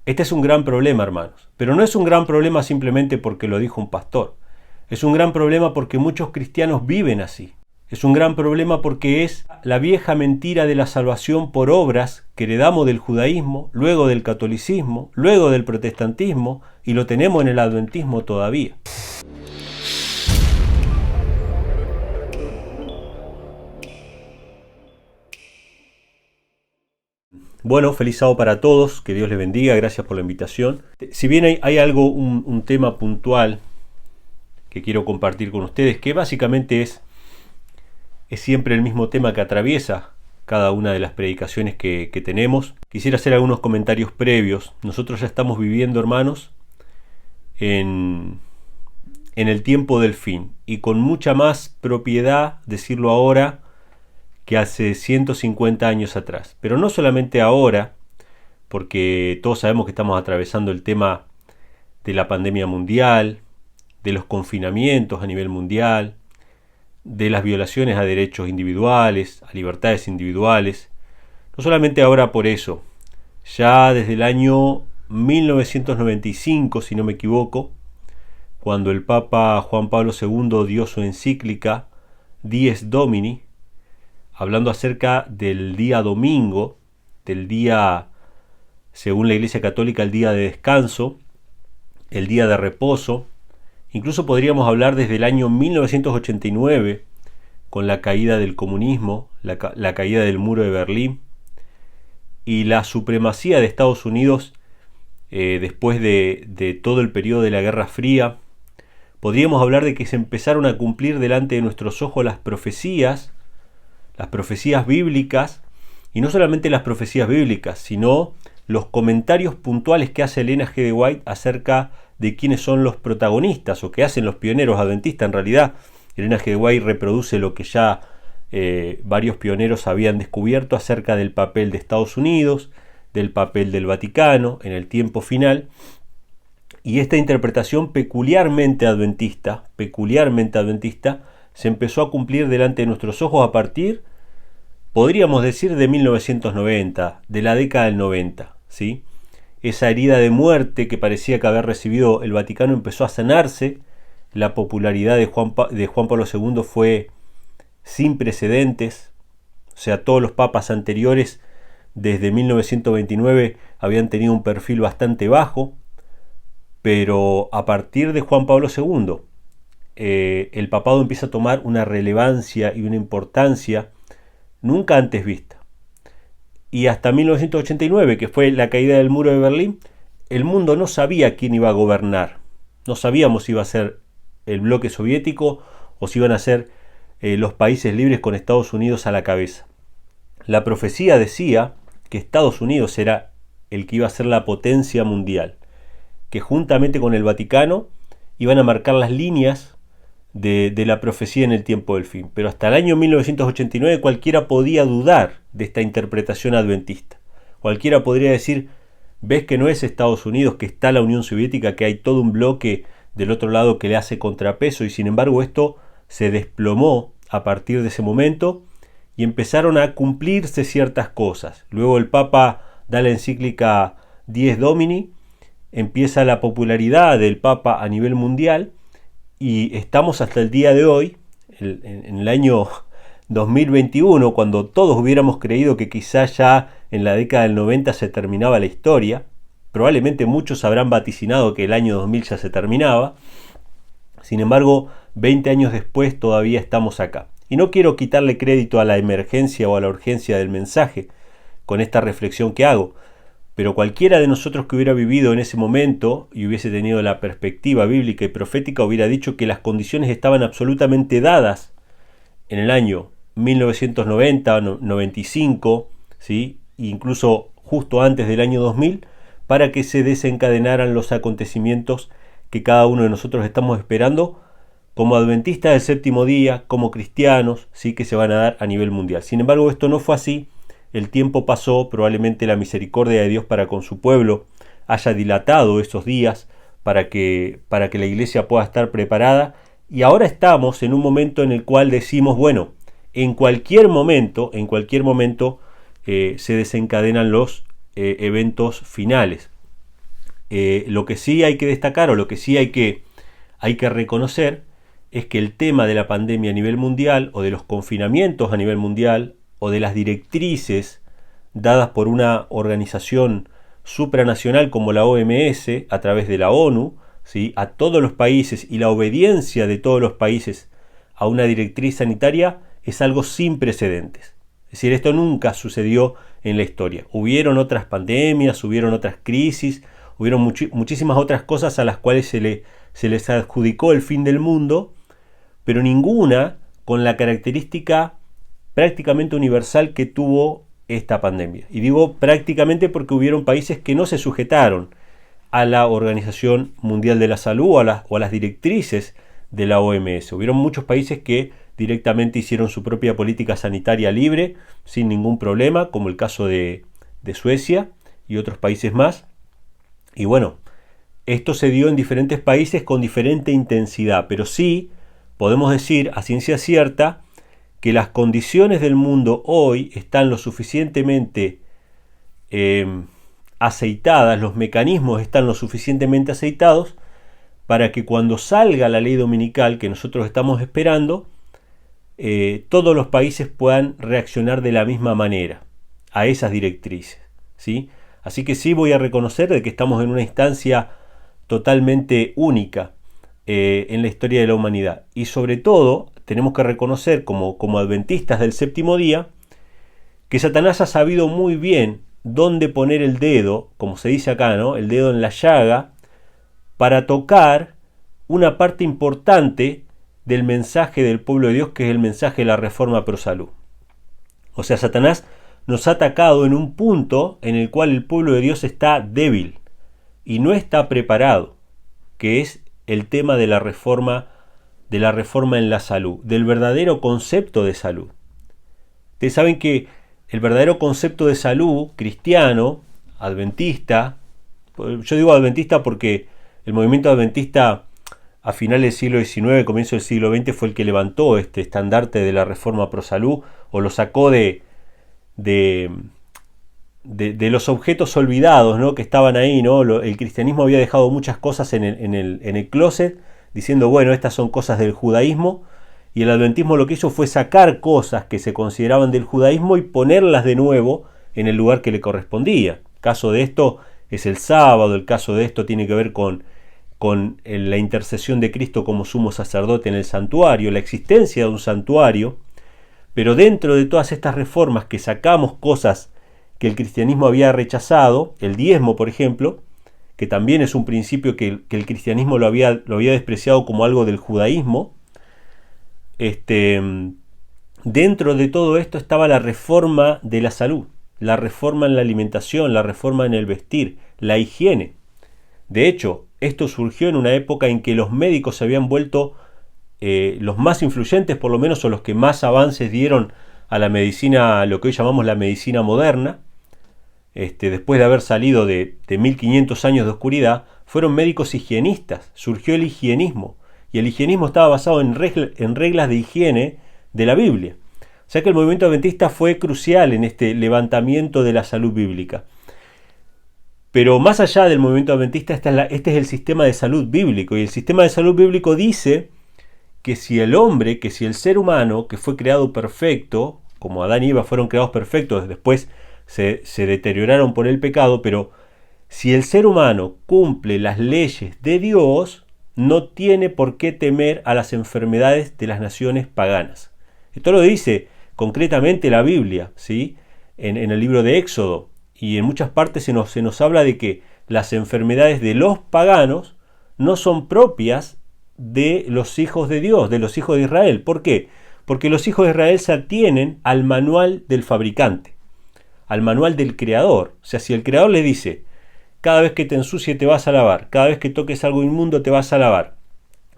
Este es un gran problema, hermanos, pero no es un gran problema simplemente porque lo dijo un pastor. Es un gran problema porque muchos cristianos viven así. Es un gran problema porque es la vieja mentira de la salvación por obras que heredamos del judaísmo, luego del catolicismo, luego del protestantismo, y lo tenemos en el adventismo todavía. Bueno, feliz sábado para todos, que Dios les bendiga, gracias por la invitación. Si bien hay algo, un tema puntual que quiero compartir con ustedes, que básicamente es siempre el mismo tema que atraviesa cada una de las predicaciones que tenemos. Quisiera hacer algunos comentarios previos. Nosotros ya estamos viviendo, hermanos, en el tiempo del fin, y con mucha más propiedad decirlo ahora que hace 150 años atrás. Pero no solamente ahora, porque todos sabemos que estamos atravesando el tema de la pandemia mundial, de los confinamientos a nivel mundial, de las violaciones a derechos individuales, a libertades individuales. No solamente ahora por eso, ya desde el año 1995, si no me equivoco, cuando el Papa Juan Pablo II dio su encíclica Dies Domini, hablando acerca del día domingo, del día, según la Iglesia Católica, el día de descanso, el día de reposo. Incluso podríamos hablar desde el año 1989, con la caída del comunismo, la caída del muro de Berlín, y la supremacía de Estados Unidos después de todo el periodo de la Guerra Fría. Podríamos hablar de que se empezaron a cumplir delante de nuestros ojos las profecías bíblicas, y no solamente las profecías bíblicas, sino los comentarios puntuales que hace Elena G. de White acerca de quiénes son los protagonistas, o que hacen los pioneros adventistas. En realidad, Elena G. de White reproduce lo que ya varios pioneros habían descubierto acerca del papel de Estados Unidos, del papel del Vaticano en el tiempo final, y esta interpretación peculiarmente adventista, se empezó a cumplir delante de nuestros ojos a partir, podríamos decir, de 1990, de la década del 90, ¿sí? Esa herida de muerte que parecía que había recibido el Vaticano empezó a sanarse. La popularidad de Juan Pablo II fue sin precedentes. O sea, todos los papas anteriores desde 1929 habían tenido un perfil bastante bajo, pero a partir de Juan Pablo II el papado empieza a tomar una relevancia y una importancia nunca antes vista. Y hasta 1989, que fue la caída del muro de Berlín, el mundo no sabía quién iba a gobernar. No sabíamos si iba a ser el bloque soviético o si iban a ser los países libres con Estados Unidos a la cabeza. La profecía decía que Estados Unidos era el que iba a ser la potencia mundial, que juntamente con el Vaticano iban a marcar las líneas de la profecía en el tiempo del fin. Pero hasta el año 1989 cualquiera podía dudar de esta interpretación adventista. Cualquiera podría decir: ves que no es Estados Unidos, que está la Unión Soviética, que hay todo un bloque del otro lado que le hace contrapeso. Y sin embargo esto se desplomó a partir de ese momento y empezaron a cumplirse ciertas cosas. Luego el Papa da la encíclica Dies Domini, empieza la popularidad del Papa a nivel mundial, y estamos hasta el día de hoy, en el año 2021, cuando todos hubiéramos creído que quizás ya en la década del 90 se terminaba la historia. Probablemente muchos habrán vaticinado que el año 2000 ya se terminaba. Sin embargo, 20 años después todavía estamos acá. Y no quiero quitarle crédito a la emergencia o a la urgencia del mensaje con esta reflexión que hago, pero cualquiera de nosotros que hubiera vivido en ese momento y hubiese tenido la perspectiva bíblica y profética hubiera dicho que las condiciones estaban absolutamente dadas en el año 1990, 95, ¿sí? Incluso justo antes del año 2000, para que se desencadenaran los acontecimientos que cada uno de nosotros estamos esperando como adventistas del séptimo día, como cristianos, ¿sí? Que se van a dar a nivel mundial. Sin embargo, esto no fue así. El tiempo pasó, probablemente la misericordia de Dios para con su pueblo haya dilatado esos días para que la iglesia pueda estar preparada, y ahora estamos en un momento en el cual decimos, bueno, en cualquier momento se desencadenan los eventos finales. Lo que sí hay que destacar, o lo que sí hay que reconocer, es que el tema de la pandemia a nivel mundial, o de los confinamientos a nivel mundial, o de las directrices dadas por una organización supranacional como la OMS, a través de la ONU, ¿sí?, a todos los países, y la obediencia de todos los países a una directriz sanitaria, es algo sin precedentes. Es decir, esto nunca sucedió en la historia. Hubieron otras pandemias, hubieron otras crisis, hubieron muchísimas otras cosas a las cuales se les adjudicó el fin del mundo, pero ninguna con la característica prácticamente universal que tuvo esta pandemia. Y digo prácticamente porque hubieron países que no se sujetaron a la Organización Mundial de la Salud o a las directrices de la OMS. Hubieron muchos países que directamente hicieron su propia política sanitaria libre, sin ningún problema, como el caso de Suecia y otros países más. Y bueno, esto se dio en diferentes países con diferente intensidad, pero sí podemos decir a ciencia cierta que las condiciones del mundo hoy están lo suficientemente aceitadas, los mecanismos están lo suficientemente aceitados para que cuando salga la ley dominical que nosotros estamos esperando, todos los países puedan reaccionar de la misma manera a esas directrices, ¿sí? Así que sí voy a reconocer de que estamos en una instancia totalmente única en la historia de la humanidad. Y sobre todo tenemos que reconocer como adventistas del séptimo día que Satanás ha sabido muy bien dónde poner el dedo, como se dice acá, ¿no?, el dedo en la llaga, para tocar una parte importante del mensaje del pueblo de Dios, que es el mensaje de la reforma pro salud. O sea, Satanás nos ha atacado en un punto en el cual el pueblo de Dios está débil y no está preparado, que es el tema de la reforma en la salud, del verdadero concepto de salud. Ustedes saben que el verdadero concepto de salud cristiano, adventista, yo digo adventista porque el movimiento adventista a finales del siglo XIX, comienzo del siglo XX, fue el que levantó este estandarte de la reforma pro salud, o lo sacó de los objetos olvidados, ¿no?, que estaban ahí, ¿no? El cristianismo había dejado muchas cosas en el closet, diciendo, bueno, estas son cosas del judaísmo, y el adventismo lo que hizo fue sacar cosas que se consideraban del judaísmo y ponerlas de nuevo en el lugar que le correspondía. El caso de esto es el sábado, el caso de esto tiene que ver con la intercesión de Cristo como sumo sacerdote en el santuario, la existencia de un santuario. Pero dentro de todas estas reformas que sacamos cosas que el cristianismo había rechazado, el diezmo, por ejemplo, que también es un principio que el cristianismo lo había despreciado como algo del judaísmo, dentro de todo esto estaba la reforma de la salud, la reforma en la alimentación, la reforma en el vestir, la higiene. De hecho, esto surgió en una época en que los médicos se habían vuelto los más influyentes, por lo menos, o los que más avances dieron a la medicina, lo que hoy llamamos la medicina moderna. Después de haber salido de 1500 años de oscuridad, fueron médicos higienistas, surgió el higienismo, y el higienismo estaba basado en reglas de higiene de la Biblia. O sea que el movimiento adventista fue crucial en este levantamiento de la salud bíblica. Pero más allá del movimiento adventista, este es el sistema de salud bíblico, y el sistema de salud bíblico dice que si el ser humano, que fue creado perfecto, como Adán y Eva fueron creados perfectos, después se deterioraron por el pecado, pero si el ser humano cumple las leyes de Dios, no tiene por qué temer a las enfermedades de las naciones paganas. Esto lo dice concretamente la Biblia, ¿sí?, en el libro de Éxodo, y en muchas partes se nos habla de que las enfermedades de los paganos no son propias de los hijos de Dios, de los hijos de Israel. ¿Por qué? Porque los hijos de Israel se atienen al manual del fabricante, al manual del creador. O sea, si el creador le dice, cada vez que te ensucie te vas a lavar, cada vez que toques algo inmundo te vas a lavar,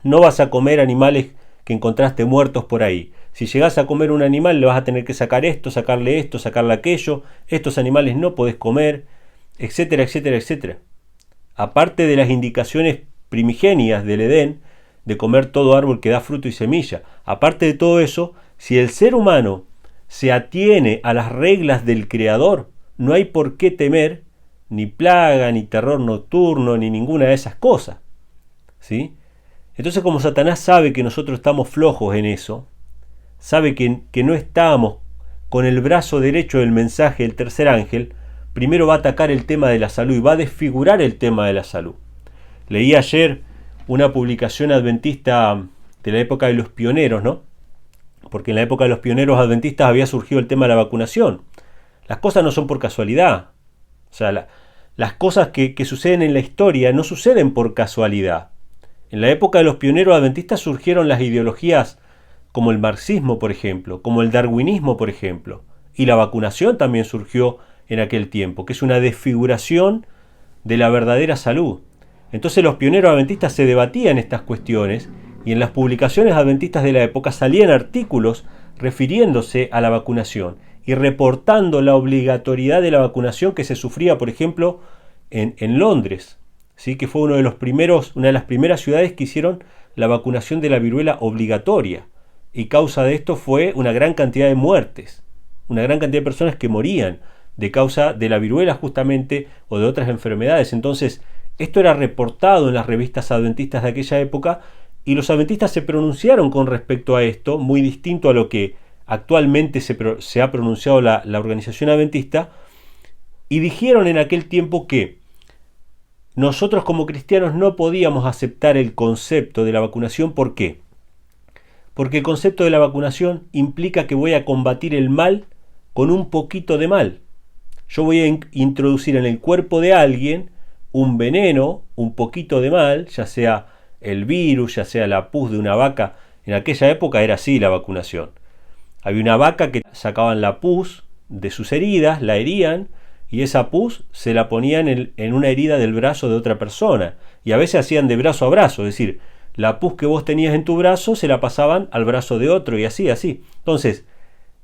no vas a comer animales que encontraste muertos por ahí. Si llegas a comer un animal le vas a tener que sacar esto, sacarle aquello, estos animales no podés comer, etcétera, etcétera, etcétera. Aparte de las indicaciones primigenias del Edén, de comer todo árbol que da fruto y semilla, aparte de todo eso, si el ser humano se atiene a las reglas del Creador, no hay por qué temer ni plaga, ni terror nocturno, ni ninguna de esas cosas, ¿sí? Entonces, como Satanás sabe que nosotros estamos flojos en eso, sabe que no estamos con el brazo derecho del mensaje del tercer ángel, primero va a atacar el tema de la salud y va a desfigurar el tema de la salud. Leí ayer una publicación adventista de la época de los pioneros, ¿no? Porque en la época de los pioneros adventistas había surgido el tema de la vacunación. Las cosas no son por casualidad. O sea, las cosas que suceden en la historia no suceden por casualidad. En la época de los pioneros adventistas surgieron las ideologías como el marxismo, por ejemplo, como el darwinismo, por ejemplo. Y la vacunación también surgió en aquel tiempo, que es una desfiguración de la verdadera salud. Entonces los pioneros adventistas se debatían estas cuestiones y en las publicaciones adventistas de la época salían artículos refiriéndose a la vacunación y reportando la obligatoriedad de la vacunación que se sufría, por ejemplo, en Londres, ¿sí? Que fue una de las primeras ciudades que hicieron la vacunación de la viruela obligatoria, y causa de esto fue una gran cantidad de muertes, una gran cantidad de personas que morían de causa de la viruela justamente o de otras enfermedades. Entonces esto era reportado en las revistas adventistas de aquella época y los adventistas se pronunciaron con respecto a esto, muy distinto a lo que actualmente se ha pronunciado la organización adventista, y dijeron en aquel tiempo que nosotros como cristianos no podíamos aceptar el concepto de la vacunación. ¿Por qué? Porque el concepto de la vacunación implica que voy a combatir el mal con un poquito de mal. Yo voy a introducir en el cuerpo de alguien un veneno, un poquito de mal, ya sea el virus, ya sea la pus de una vaca. En aquella época era así la vacunación. Había una vaca que sacaban la pus de sus heridas, la herían, y esa pus se la ponían en una herida del brazo de otra persona. Y a veces hacían de brazo a brazo, es decir, la pus que vos tenías en tu brazo se la pasaban al brazo de otro y así. Entonces,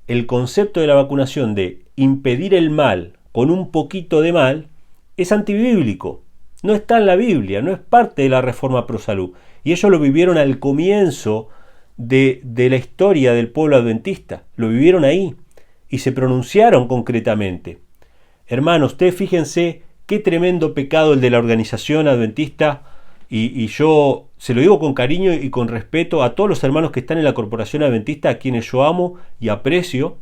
el concepto de la vacunación de impedir el mal con un poquito de mal es antibíblico. No está en la Biblia, no es parte de la reforma pro salud. Y ellos lo vivieron al comienzo de la historia del pueblo adventista. Lo vivieron ahí y se pronunciaron concretamente. Hermanos, ustedes fíjense qué tremendo pecado el de la organización adventista, y yo se lo digo con cariño y con respeto a todos los hermanos que están en la corporación adventista, a quienes yo amo y aprecio,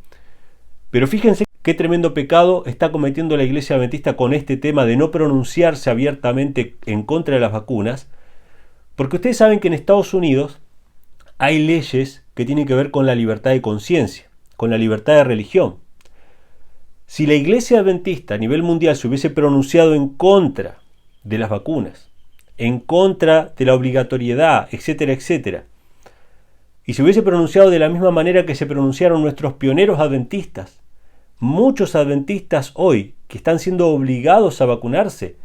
pero fíjense qué tremendo pecado está cometiendo la iglesia adventista con este tema de no pronunciarse abiertamente en contra de las vacunas, porque ustedes saben que en Estados Unidos hay leyes que tienen que ver con la libertad de conciencia, con la libertad de religión. Si la iglesia adventista a nivel mundial se hubiese pronunciado en contra de las vacunas, en contra de la obligatoriedad, etcétera, etcétera, y se hubiese pronunciado de la misma manera que se pronunciaron nuestros pioneros adventistas, muchos adventistas hoy que están siendo obligados a vacunarse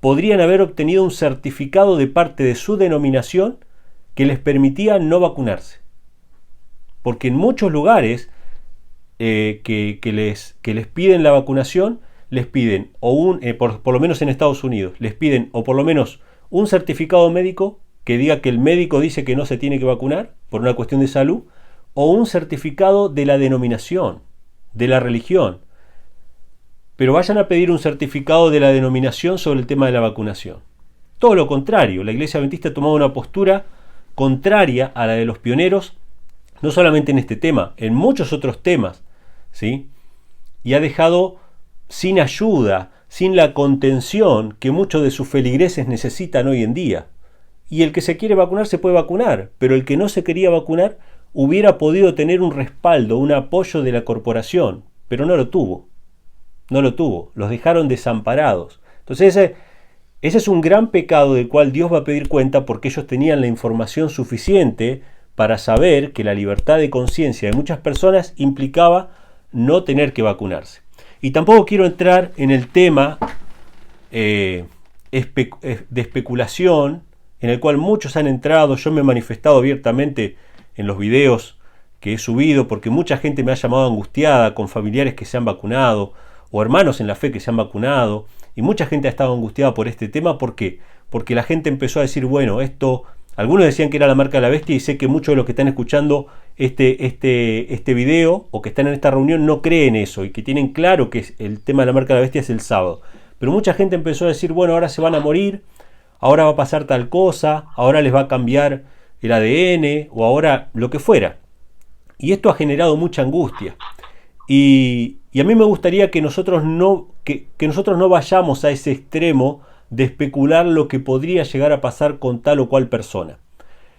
podrían haber obtenido un certificado de parte de su denominación que les permitía no vacunarse. Porque en muchos lugares que les piden la vacunación, les piden, por lo menos en Estados Unidos, les piden o por lo menos un certificado médico que diga que el médico dice que no se tiene que vacunar por una cuestión de salud, o un certificado de la denominación, de la religión. Pero vayan a pedir un certificado de la denominación sobre el tema de la vacunación. Todo lo contrario, la iglesia adventista ha tomado una postura contraria a la de los pioneros, no solamente en este tema, en muchos otros temas, ¿sí? Y ha dejado sin ayuda, sin la contención que muchos de sus feligreses necesitan hoy en día. Y el que se quiere vacunar se puede vacunar, pero el que no se quería vacunar hubiera podido tener un respaldo, un apoyo de la corporación, pero no lo tuvo. No lo tuvo, los dejaron desamparados. Entonces ese es un gran pecado del cual Dios va a pedir cuenta, porque ellos tenían la información suficiente para saber que la libertad de conciencia de muchas personas implicaba no tener que vacunarse. Y tampoco quiero entrar en el tema de especulación, en el cual muchos han entrado. Yo me he manifestado abiertamente en los videos que he subido, porque mucha gente me ha llamado angustiada con familiares que se han vacunado, o hermanos en la fe que se han vacunado, y mucha gente ha estado angustiada por este tema. ¿Por qué? Porque la gente empezó a decir, bueno, esto, algunos decían que era la marca de la bestia, y sé que muchos de los que están escuchando este video o que están en esta reunión no creen eso, y que tienen claro que el tema de la marca de la bestia es el sábado. Pero mucha gente empezó a decir, bueno, ahora se van a morir, ahora va a pasar tal cosa, ahora les va a cambiar el ADN o ahora lo que fuera. Y esto ha generado mucha angustia. Y a mí me gustaría que nosotros nosotros no vayamos a ese extremo de especular lo que podría llegar a pasar con tal o cual persona.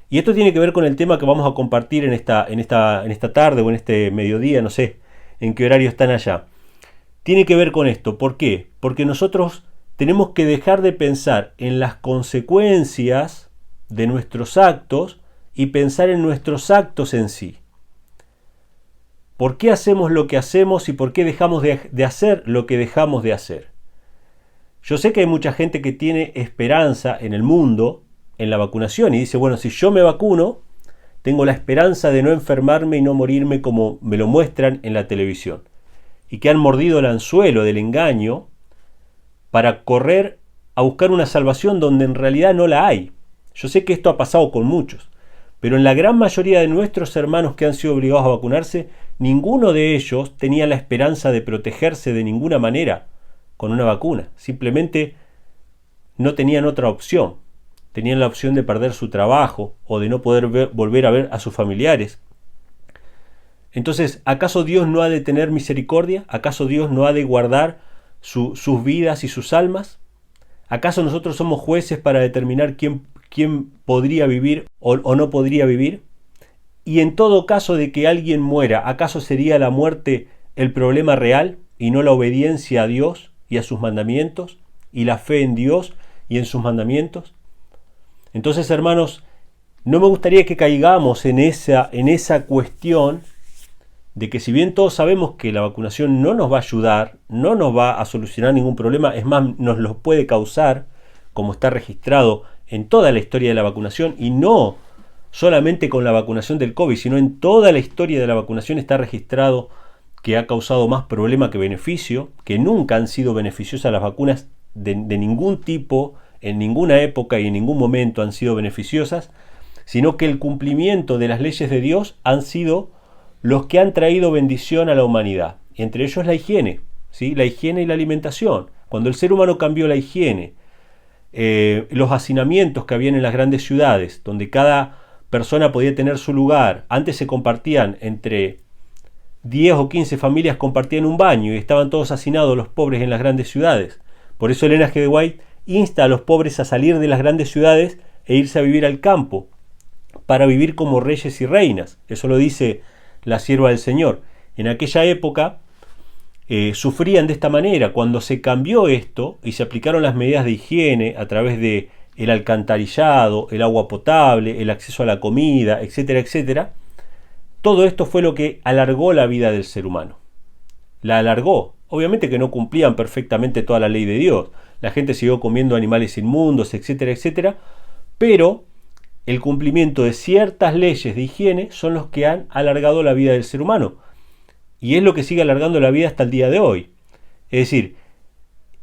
Y esto tiene que ver con el tema que vamos a compartir en esta tarde o en este mediodía, no sé en qué horario están allá. Tiene que ver con esto. ¿Por qué? Porque nosotros tenemos que dejar de pensar en las consecuencias de nuestros actos y pensar en nuestros actos en sí. ¿Por qué hacemos lo que hacemos y por qué dejamos de hacer lo que dejamos de hacer? Yo sé que hay mucha gente que tiene esperanza en el mundo, en la vacunación, y dice, bueno, si yo me vacuno, tengo la esperanza de no enfermarme y no morirme como me lo muestran en la televisión. Y que han mordido el anzuelo del engaño para correr a buscar una salvación donde en realidad no la hay. Yo sé que esto ha pasado con muchos, pero en la gran mayoría de nuestros hermanos que han sido obligados a vacunarse, ninguno de ellos tenía la esperanza de protegerse de ninguna manera con una vacuna. Simplemente no tenían otra opción. Tenían la opción de perder su trabajo o de no poder volver a ver a sus familiares. Entonces, ¿acaso Dios no ha de tener misericordia? ¿Acaso Dios no ha de guardar sus vidas y sus almas? ¿Acaso nosotros somos jueces para determinar quién podría vivir o no podría vivir? Y en todo caso de que alguien muera, ¿acaso sería la muerte el problema real y no la obediencia a Dios y a sus mandamientos y la fe en Dios y en sus mandamientos? Entonces, hermanos, no me gustaría que caigamos en esa cuestión de que si bien todos sabemos que la vacunación no nos va a ayudar, no nos va a solucionar ningún problema, es más, nos lo puede causar, como está registrado en toda la historia de la vacunación, y no solamente con la vacunación del COVID, sino en toda la historia de la vacunación está registrado que ha causado más problema que beneficio, que nunca han sido beneficiosas las vacunas de ningún tipo, en ninguna época y en ningún momento han sido beneficiosas, sino que el cumplimiento de las leyes de Dios han sido los que han traído bendición a la humanidad, entre ellos la higiene, ¿sí? La higiene y la alimentación. Cuando el ser humano cambió la higiene, los hacinamientos que habían en las grandes ciudades, donde cada persona podía tener su lugar, antes se compartían entre 10 o 15 familias, compartían un baño y estaban todos hacinados los pobres en las grandes ciudades. Por eso Elena G. de White insta a los pobres a salir de las grandes ciudades e irse a vivir al campo, para vivir como reyes y reinas. Eso lo dice la sierva del Señor. En aquella época sufrían de esta manera. Cuando se cambió esto y se aplicaron las medidas de higiene a través de el alcantarillado, el agua potable, el acceso a la comida, etcétera, etcétera, todo esto fue lo que alargó la vida del ser humano. La alargó. Obviamente que no cumplían perfectamente toda la ley de Dios. La gente siguió comiendo animales inmundos, etcétera, etcétera, pero el cumplimiento de ciertas leyes de higiene son los que han alargado la vida del ser humano. Y es lo que sigue alargando la vida hasta el día de hoy. Es decir,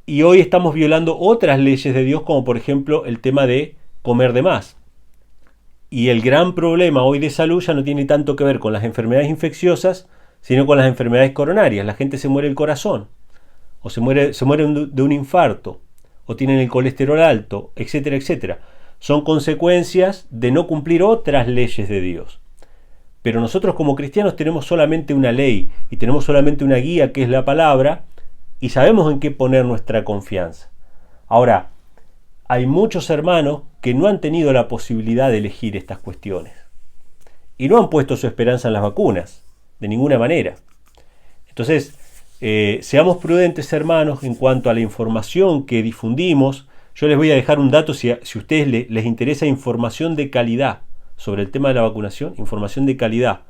y hoy estamos violando otras leyes de Dios, como por ejemplo el tema de comer de más. Y el gran problema hoy de salud ya no tiene tanto que ver con las enfermedades infecciosas, sino con las enfermedades coronarias. La gente se muere del corazón, o se muere de un infarto, o tienen el colesterol alto, etcétera, etcétera. Son consecuencias de no cumplir otras leyes de Dios. Pero nosotros como cristianos tenemos solamente una ley y tenemos solamente una guía, que es la palabra, y sabemos en qué poner nuestra confianza. Ahora, hay muchos hermanos que no han tenido la posibilidad de elegir estas cuestiones y no han puesto su esperanza en las vacunas, de ninguna manera. Entonces, seamos prudentes, hermanos, en cuanto a la información que difundimos. Yo les voy a dejar un dato si a ustedes les interesa información de calidad sobre el tema de la vacunación, información de calidad.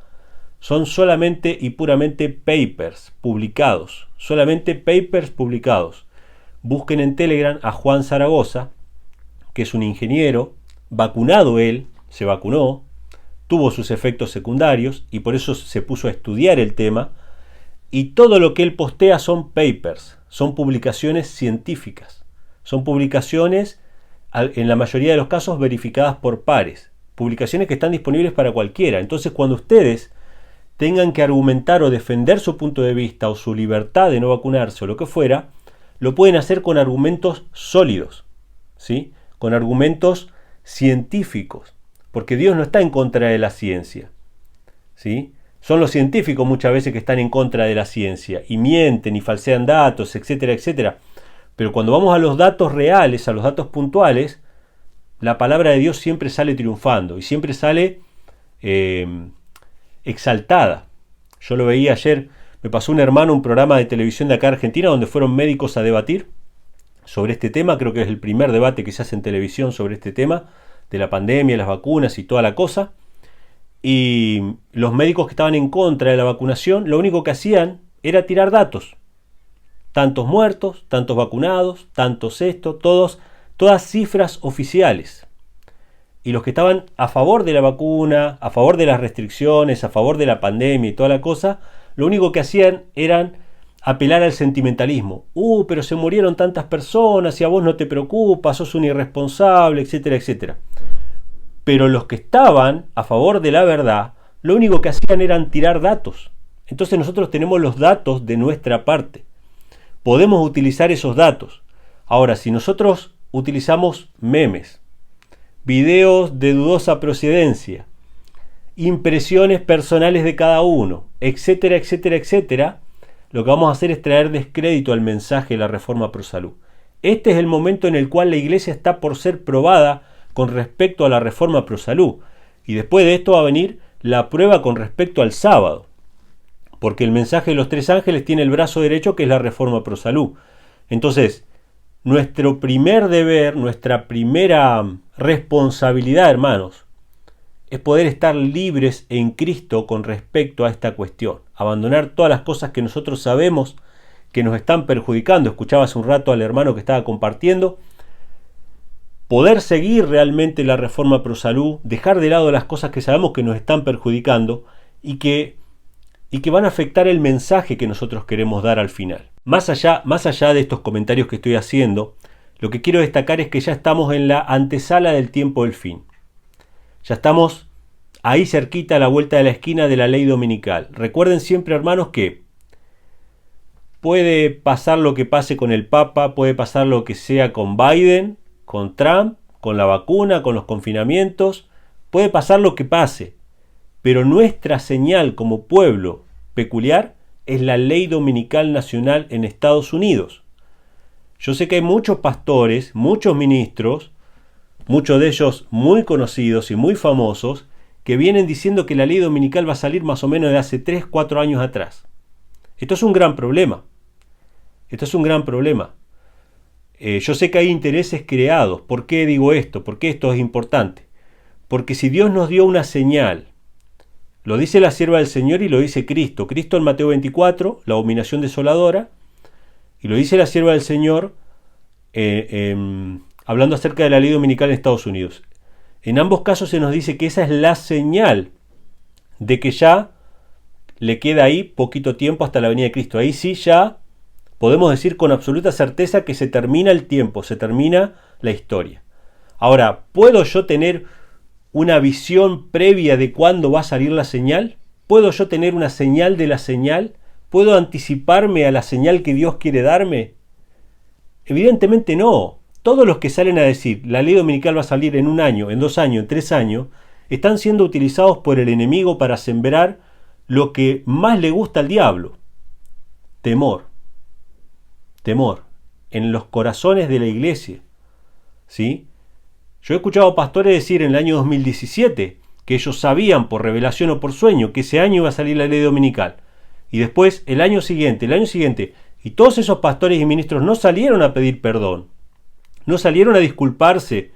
Son solamente y puramente papers publicados, solamente papers publicados. Busquen en Telegram a Juan Zaragoza, que es un ingeniero, vacunado él, se vacunó, tuvo sus efectos secundarios y por eso se puso a estudiar el tema, y todo lo que él postea son papers, son publicaciones científicas, son publicaciones en la mayoría de los casos verificadas por pares, publicaciones que están disponibles para cualquiera. Entonces, cuando ustedes tengan que argumentar o defender su punto de vista o su libertad de no vacunarse o lo que fuera, lo pueden hacer con argumentos sólidos, ¿sí? Con argumentos científicos, porque Dios no está en contra de la ciencia, ¿sí? Son los científicos muchas veces que están en contra de la ciencia y mienten y falsean datos, etcétera, etcétera. Pero cuando vamos a los datos reales, a los datos puntuales, la palabra de Dios siempre sale triunfando y siempre sale exaltada. Yo lo veía ayer, me pasó un hermano un programa de televisión de acá Argentina donde fueron médicos a debatir sobre este tema. Creo que es el primer debate que se hace en televisión sobre este tema de la pandemia, las vacunas y toda la cosa. Y los médicos que estaban en contra de la vacunación, lo único que hacían era tirar datos. Tantos muertos, tantos vacunados, tantos esto, todas cifras oficiales. Y los que estaban a favor de la vacuna, a favor de las restricciones, a favor de la pandemia y toda la cosa, lo único que hacían eran apelar al sentimentalismo. Pero se murieron tantas personas y a vos no te preocupas, sos un irresponsable, etcétera, etcétera. Pero los que estaban a favor de la verdad, lo único que hacían eran tirar datos. Entonces nosotros tenemos los datos de nuestra parte. Podemos utilizar esos datos. Ahora, si nosotros utilizamos memes, videos de dudosa procedencia, impresiones personales de cada uno, etcétera, etcétera, etcétera, lo que vamos a hacer es traer descrédito al mensaje de la Reforma Pro Salud. Este es el momento en el cual la Iglesia está por ser probada con respecto a la Reforma Pro Salud. Y después de esto va a venir la prueba con respecto al sábado. Porque el mensaje de los tres ángeles tiene el brazo derecho, que es la Reforma Pro Salud. Entonces, nuestro primer deber, nuestra primera responsabilidad, hermanos, es poder estar libres en Cristo con respecto a esta cuestión. Abandonar todas las cosas que nosotros sabemos que nos están perjudicando. Escuchaba hace un rato al hermano que estaba compartiendo. Poder seguir realmente la Reforma Pro Salud, dejar de lado las cosas que sabemos que nos están perjudicando y que van a afectar el mensaje que nosotros queremos dar al final. Más allá de estos comentarios que estoy haciendo, lo que quiero destacar es que ya estamos en la antesala del tiempo del fin. Ya estamos ahí cerquita a la vuelta de la esquina de la ley dominical. Recuerden siempre, hermanos, que puede pasar lo que pase con el Papa, puede pasar lo que sea con Biden, con Trump, con la vacuna, con los confinamientos, puede pasar lo que pase, pero nuestra señal como pueblo peculiar es la ley dominical nacional en Estados Unidos. Yo sé que hay muchos pastores, muchos ministros, muchos de ellos muy conocidos y muy famosos, que vienen diciendo que la ley dominical va a salir más o menos de hace 3, 4 años atrás. Esto es un gran problema. Esto es un gran problema. Yo sé que hay intereses creados. ¿Por qué digo esto? ¿Por qué esto es importante? Porque si Dios nos dio una señal, lo dice la sierva del Señor y lo dice Cristo. Cristo en Mateo 24, la abominación desoladora, y lo dice la sierva del Señor hablando acerca de la ley dominical en Estados Unidos. En ambos casos se nos dice que esa es la señal de que ya le queda ahí poquito tiempo hasta la venida de Cristo. Ahí sí ya podemos decir con absoluta certeza que se termina el tiempo, se termina la historia. Ahora, ¿puedo yo tener una visión previa de cuándo va a salir la señal? ¿Puedo yo tener una señal de la señal? ¿Puedo anticiparme a la señal que Dios quiere darme? Evidentemente no. Todos los que salen a decir la ley dominical va a salir en 1 año, en 2 años, en 3 años, están siendo utilizados por el enemigo para sembrar lo que más le gusta al diablo. Temor. Temor en los corazones de la iglesia. ¿Sí? Yo he escuchado pastores decir en el año 2017 que ellos sabían por revelación o por sueño que ese año iba a salir la ley dominical. Y después el año siguiente, y todos esos pastores y ministros no salieron a pedir perdón. No salieron a disculparse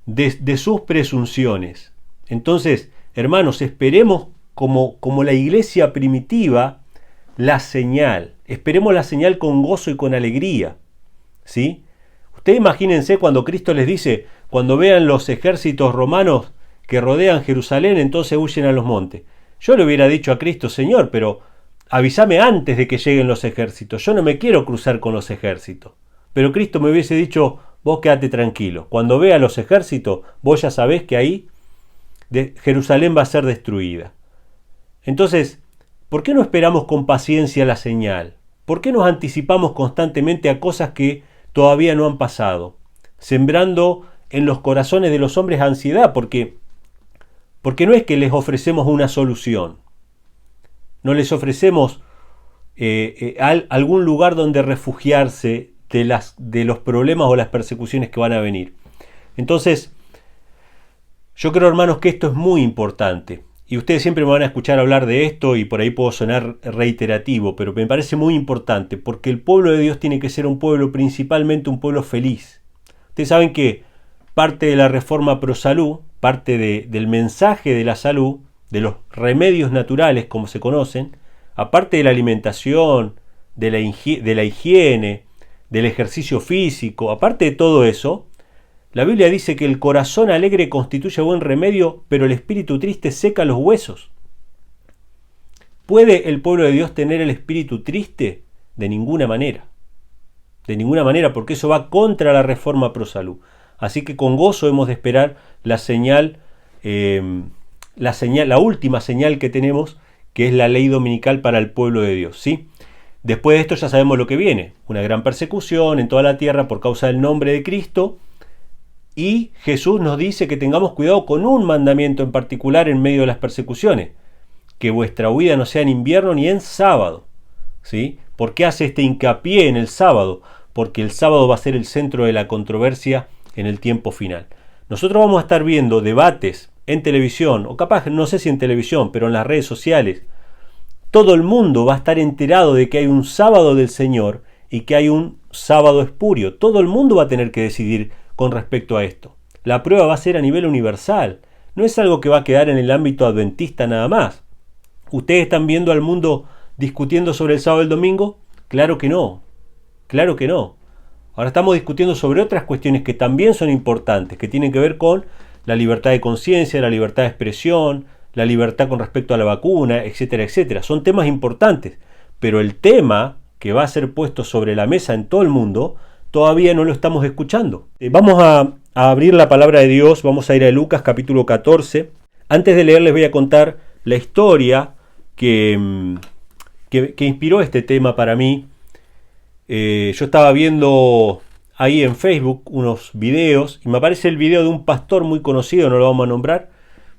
de sus presunciones. Entonces, hermanos, esperemos como la iglesia primitiva la señal. Esperemos la señal con gozo y con alegría. ¿Sí? Ustedes imagínense cuando Cristo les dice, cuando vean los ejércitos romanos que rodean Jerusalén, entonces huyen a los montes. Yo le hubiera dicho a Cristo, Señor, pero avísame antes de que lleguen los ejércitos. Yo no me quiero cruzar con los ejércitos. Pero Cristo me hubiese dicho, vos quédate tranquilo. Cuando vea los ejércitos, vos ya sabés que ahí Jerusalén va a ser destruida. Entonces, ¿por qué no esperamos con paciencia la señal? ¿Por qué nos anticipamos constantemente a cosas que todavía no han pasado? Sembrando en los corazones de los hombres ansiedad, porque no es que les ofrecemos una solución, no les ofrecemos algún lugar donde refugiarse de los problemas o las persecuciones que van a venir. Entonces, yo creo, hermanos, que esto es muy importante. Y ustedes siempre me van a escuchar hablar de esto y por ahí puedo sonar reiterativo, pero me parece muy importante porque el pueblo de Dios tiene que ser un pueblo, principalmente un pueblo feliz. Ustedes saben que parte de la reforma pro salud, parte del mensaje de la salud, de los remedios naturales como se conocen, aparte de la alimentación, de la higiene, del ejercicio físico, aparte de todo eso, la Biblia dice que el corazón alegre constituye buen remedio, pero el espíritu triste seca los huesos. ¿Puede el pueblo de Dios tener el espíritu triste? De ninguna manera. De ninguna manera, porque eso va contra la reforma pro salud. Así que con gozo hemos de esperar la última señal que tenemos, que es la ley dominical para el pueblo de Dios, ¿sí? Después de esto ya sabemos lo que viene, una gran persecución en toda la tierra por causa del nombre de Cristo, y Jesús nos dice que tengamos cuidado con un mandamiento en particular en medio de las persecuciones, que vuestra huida no sea en invierno ni en sábado, ¿sí? ¿Por qué hace este hincapié en el sábado? Porque el sábado va a ser el centro de la controversia en el tiempo final. Nosotros vamos a estar viendo debates en televisión, o capaz, no sé si en televisión, pero en las redes sociales. Todo el mundo va a estar enterado de que hay un sábado del Señor y que hay un sábado espurio. Todo el mundo va a tener que decidir con respecto a esto. La prueba va a ser a nivel universal. No es algo que va a quedar en el ámbito adventista nada más. ¿Ustedes están viendo al mundo discutiendo sobre el sábado y el domingo? Claro que no. Claro que no. Ahora estamos discutiendo sobre otras cuestiones que también son importantes, que tienen que ver con la libertad de conciencia, la libertad de expresión, la libertad con respecto a la vacuna, etcétera, etcétera. Son temas importantes, pero el tema que va a ser puesto sobre la mesa en todo el mundo todavía no lo estamos escuchando. Vamos a abrir la palabra de Dios, vamos a ir a Lucas capítulo 14. Antes de leer les voy a contar la historia que inspiró este tema para mí. Yo estaba viendo ahí en Facebook unos videos y me aparece el video de un pastor muy conocido, no lo vamos a nombrar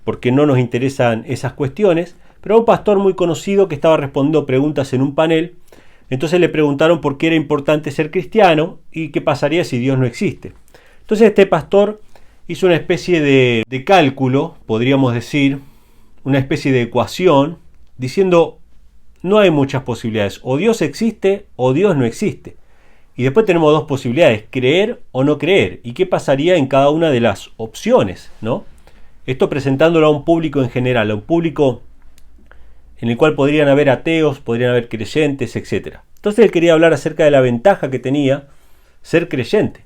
porque no nos interesan esas cuestiones, pero un pastor muy conocido que estaba respondiendo preguntas en un panel. Entonces le preguntaron por qué era importante ser cristiano y qué pasaría si Dios no existe. Entonces este pastor hizo una especie de cálculo, podríamos decir, una especie de ecuación, diciendo no hay muchas posibilidades, o Dios existe o Dios no existe. Y después tenemos dos posibilidades, creer o no creer. ¿Y qué pasaría en cada una de las opciones, ¿no? Esto presentándolo a un público en general, a un público en el cual podrían haber ateos, podrían haber creyentes, etc. Entonces él quería hablar acerca de la ventaja que tenía ser creyente.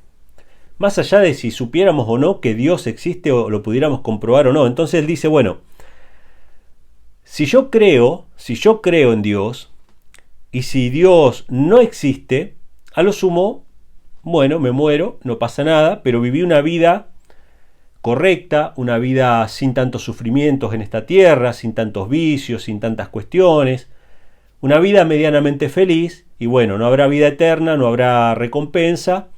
Más allá de si supiéramos o no que Dios existe o lo pudiéramos comprobar o no. Entonces él dice, bueno, si yo creo en Dios y si Dios no existe, a lo sumo, bueno, me muero, no pasa nada, pero viví una vida correcta, una vida sin tantos sufrimientos en esta tierra, sin tantos vicios, sin tantas cuestiones, una vida medianamente feliz, y bueno, no habrá vida eterna, no habrá recompensa,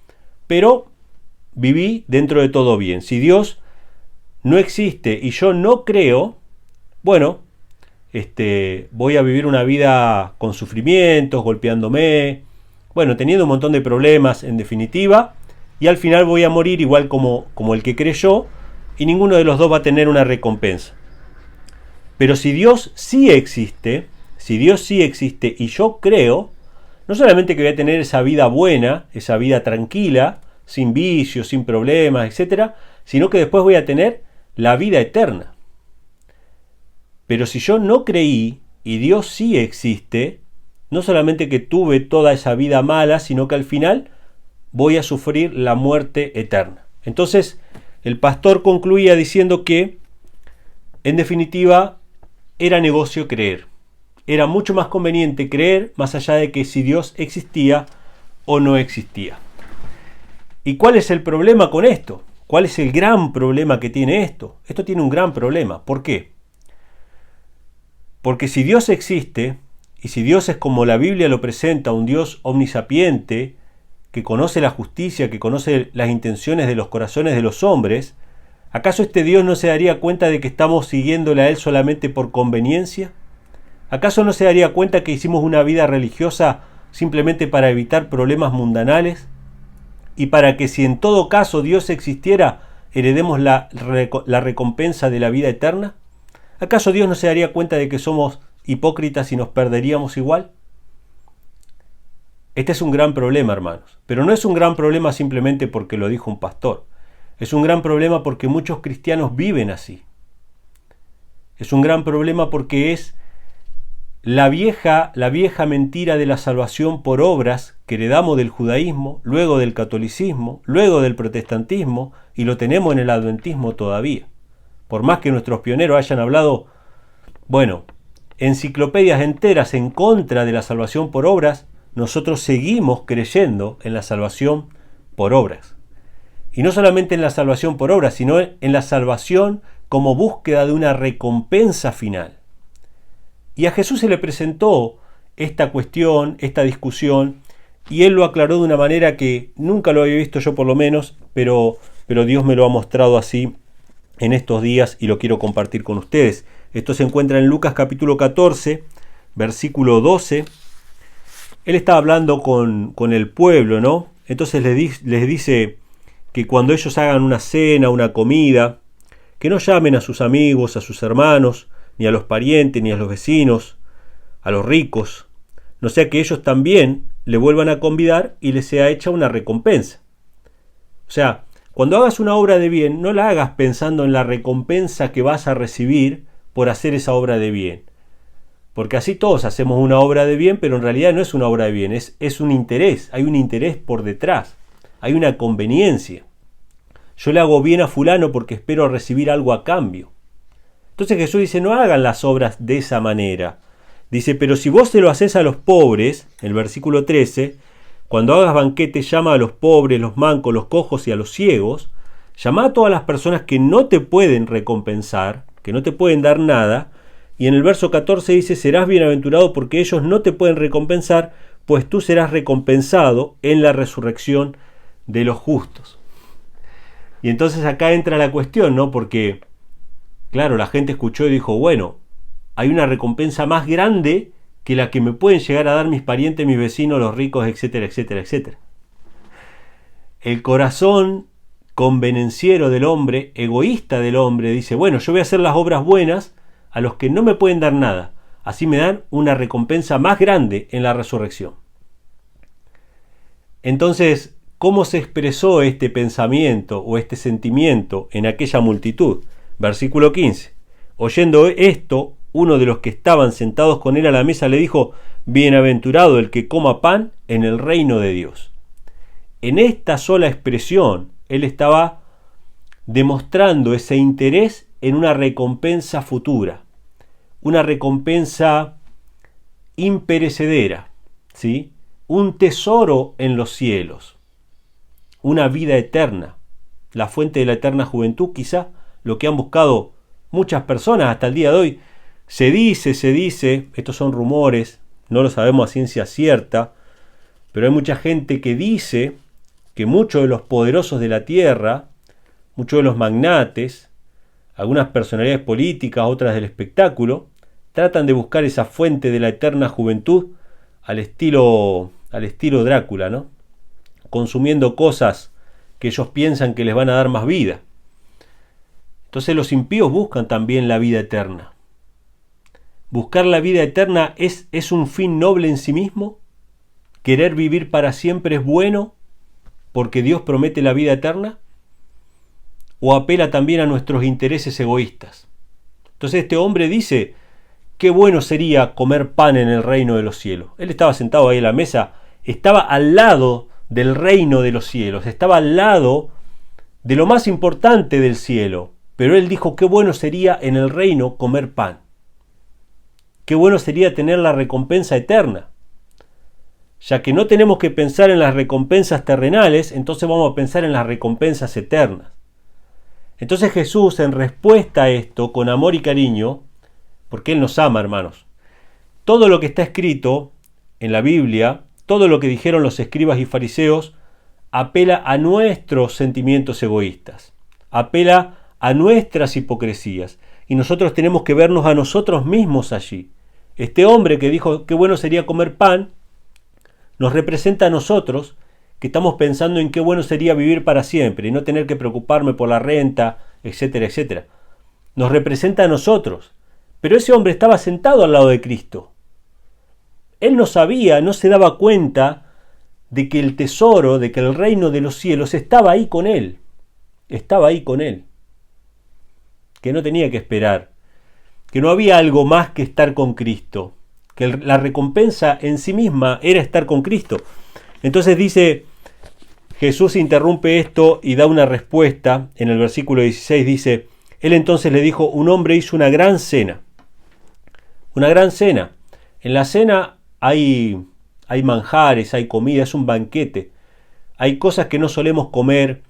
pero viví dentro de todo bien. Si Dios no existe y yo no creo, bueno, voy a vivir una vida con sufrimientos, golpeándome, bueno, teniendo un montón de problemas en definitiva, y al final voy a morir igual como el que creyó, y ninguno de los dos va a tener una recompensa. Pero si Dios sí existe y yo creo, no solamente que voy a tener esa vida buena, esa vida tranquila, sin vicios, sin problemas, etc., sino que después voy a tener la vida eterna. Pero si yo no creí y Dios sí existe, no solamente que tuve toda esa vida mala, sino que al final voy a sufrir la muerte eterna. Entonces, el pastor concluía diciendo que, en definitiva, era negocio creer. Era mucho más conveniente creer, más allá de que si Dios existía o no existía. ¿Y cuál es el problema con esto? ¿Cuál es el gran problema que tiene esto? Esto tiene un gran problema. ¿Por qué? Porque si Dios existe, Y si Dios es como la Biblia lo presenta, un Dios omnisapiente, que conoce la justicia, que conoce las intenciones de los corazones de los hombres, ¿acaso este Dios no se daría cuenta de que estamos siguiéndole a Él solamente por conveniencia? ¿Acaso no se daría cuenta que hicimos una vida religiosa simplemente para evitar problemas mundanales? Y para que si en todo caso Dios existiera, heredemos la recompensa de la vida eterna. ¿Acaso Dios no se daría cuenta de que somos hipócritas y nos perderíamos igual? Este es un gran problema, hermanos. Pero no es un gran problema simplemente porque lo dijo un pastor. Es un gran problema porque muchos cristianos viven así. Es un gran problema porque es la vieja mentira de la salvación por obras que heredamos del judaísmo, luego del catolicismo, luego del protestantismo, y lo tenemos en el adventismo todavía. Por más que nuestros pioneros hayan hablado, enciclopedias enteras en contra de la salvación por obras, nosotros seguimos creyendo en la salvación por obras. Y no solamente en la salvación por obras, sino en la salvación como búsqueda de una recompensa final. Y a Jesús se le presentó esta cuestión, esta discusión, y él lo aclaró de una manera que nunca lo había visto yo por lo menos, pero Dios me lo ha mostrado así en estos días y lo quiero compartir con ustedes. Esto se encuentra en Lucas capítulo 14, versículo 12. Él está hablando con el pueblo, ¿no? Entonces les dice que cuando ellos hagan una cena, una comida, que no llamen a sus amigos, a sus hermanos, ni a los parientes, ni a los vecinos, a los ricos, no sea que ellos también le vuelvan a convidar y les sea hecha una recompensa. O sea, cuando hagas una obra de bien, no la hagas pensando en la recompensa que vas a recibir por hacer esa obra de bien. Porque así todos hacemos una obra de bien, pero en realidad no es una obra de bien, es un interés, hay un interés por detrás, hay una conveniencia. Yo le hago bien a fulano porque espero recibir algo a cambio. Entonces Jesús dice, no hagan las obras de esa manera. Dice, pero si vos se lo haces a los pobres, el versículo 13, cuando hagas banquete llama a los pobres, los mancos, los cojos y a los ciegos, llama a todas las personas que no te pueden recompensar, que no te pueden dar nada, y en el verso 14 dice, serás bienaventurado porque ellos no te pueden recompensar, pues tú serás recompensado en la resurrección de los justos. Y entonces acá entra la cuestión, ¿no? Porque, claro, la gente escuchó y dijo, bueno, hay una recompensa más grande que la que me pueden llegar a dar mis parientes, mis vecinos, los ricos, etcétera, etcétera, etcétera. El corazón convenenciero del hombre, egoísta del hombre, dice, bueno, yo voy a hacer las obras buenas a los que no me pueden dar nada. Así me dan una recompensa más grande en la resurrección. Entonces, ¿cómo se expresó este pensamiento o este sentimiento en aquella multitud? Versículo 15. Oyendo esto, uno de los que estaban sentados con él a la mesa le dijo, bienaventurado el que coma pan en el reino de Dios. En esta sola expresión, él estaba demostrando ese interés en una recompensa futura, una recompensa imperecedera, ¿sí? Un tesoro en los cielos, una vida eterna, la fuente de la eterna juventud, quizá lo que han buscado muchas personas hasta el día de hoy. Se dice, estos son rumores, no lo sabemos a ciencia cierta, pero hay mucha gente que dice que muchos de los poderosos de la tierra, muchos de los magnates, algunas personalidades políticas, otras del espectáculo, tratan de buscar esa fuente de la eterna juventud al estilo Drácula, ¿no? Consumiendo cosas que ellos piensan que les van a dar más vida. Entonces los impíos buscan también la vida eterna. ¿Buscar la vida eterna es un fin noble en sí mismo? ¿Querer vivir para siempre es bueno porque Dios promete la vida eterna? ¿O apela también a nuestros intereses egoístas? Entonces este hombre dice, qué bueno sería comer pan en el reino de los cielos. Él estaba sentado ahí en la mesa, estaba al lado del reino de los cielos, estaba al lado de lo más importante del cielo, pero él dijo, qué bueno sería en el reino comer pan. Qué bueno sería tener la recompensa eterna. Ya que no tenemos que pensar en las recompensas terrenales, entonces vamos a pensar en las recompensas eternas. Entonces Jesús, en respuesta a esto, con amor y cariño, porque Él nos ama, hermanos, Todo lo que está escrito en la Biblia, todo lo que dijeron los escribas y fariseos, apela a nuestros sentimientos egoístas, apela a nuestras hipocresías, y nosotros tenemos que vernos a nosotros mismos allí. Este hombre que dijo qué bueno sería comer pan, nos representa a nosotros, que estamos pensando en qué bueno sería vivir para siempre y no tener que preocuparme por la renta, etcétera, etcétera. Nos representa a nosotros. Pero ese hombre estaba sentado al lado de Cristo. Él no sabía, no se daba cuenta de que el tesoro, de que el reino de los cielos estaba ahí con él. Estaba ahí con él. Que no tenía que esperar. Que no había algo más que estar con Cristo. Que la recompensa en sí misma era estar con Cristo. Entonces dice, Jesús interrumpe esto y da una respuesta. En el versículo 16 dice, él entonces le dijo, un hombre hizo una gran cena. Una gran cena. En la cena hay manjares, hay comida, es un banquete. Hay cosas que no solemos comer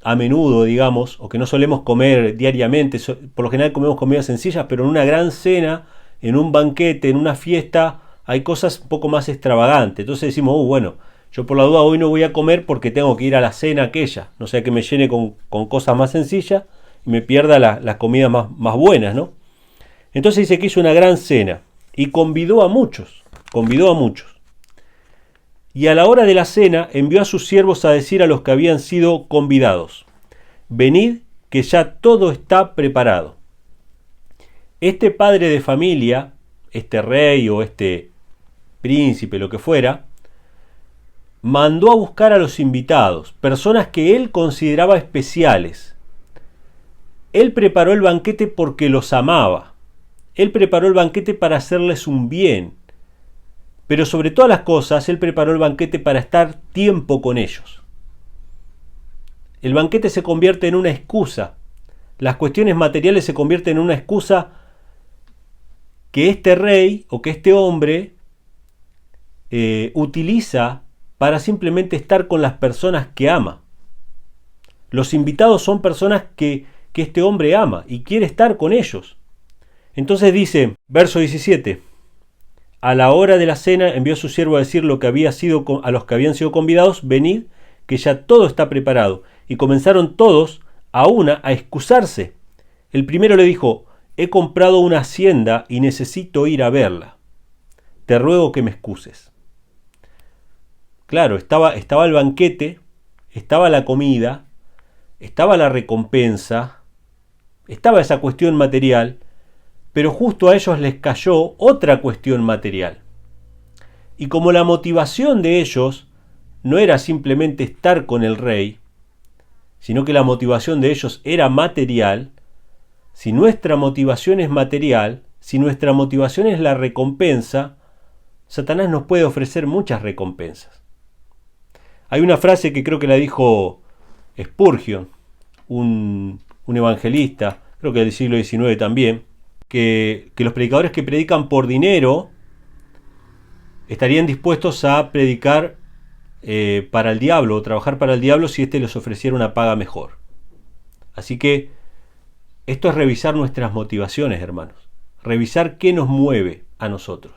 a menudo, digamos, o que no solemos comer diariamente. Por lo general comemos comidas sencillas, pero en una gran cena, en un banquete, en una fiesta, hay cosas un poco más extravagantes. Entonces decimos, bueno, yo por la duda hoy no voy a comer porque tengo que ir a la cena aquella. No sea que me llene con cosas más sencillas y me pierda las comidas más buenas, ¿no? Entonces dice que hizo una gran cena y convidó a muchos. Y a la hora de la cena envió a sus siervos a decir a los que habían sido convidados, venid que ya todo está preparado. Este padre de familia, este rey o este príncipe, lo que fuera, mandó a buscar a los invitados, personas que él consideraba especiales. Él preparó el banquete porque los amaba. Él preparó el banquete para hacerles un bien. Pero sobre todas las cosas, él preparó el banquete para estar tiempo con ellos. El banquete se convierte en una excusa. Las cuestiones materiales se convierten en una excusa que este rey o que este hombre utiliza para simplemente estar con las personas que ama. Los invitados son personas que este hombre ama y quiere estar con ellos. Entonces dice, verso 17, a la hora de la cena envió a su siervo a decir lo que había sido a los que habían sido convidados, venid, que ya todo está preparado. Y comenzaron todos a una a excusarse. El primero le dijo, he comprado una hacienda y necesito ir a verla. Te ruego que me excuses. Claro, estaba el banquete, estaba la comida, estaba la recompensa, estaba esa cuestión material, pero justo a ellos les cayó otra cuestión material. Y como la motivación de ellos no era simplemente estar con el rey, sino que la motivación de ellos era material, si nuestra motivación es material, si nuestra motivación es la recompensa, Satanás nos puede ofrecer muchas recompensas. Hay una frase que creo que la dijo Spurgeon, un evangelista, creo que del siglo XIX también, que los predicadores que predican por dinero estarían dispuestos a predicar para el diablo o trabajar para el diablo si éste les ofreciera una paga mejor. Así que esto es revisar nuestras motivaciones, hermanos. Revisar qué nos mueve a nosotros.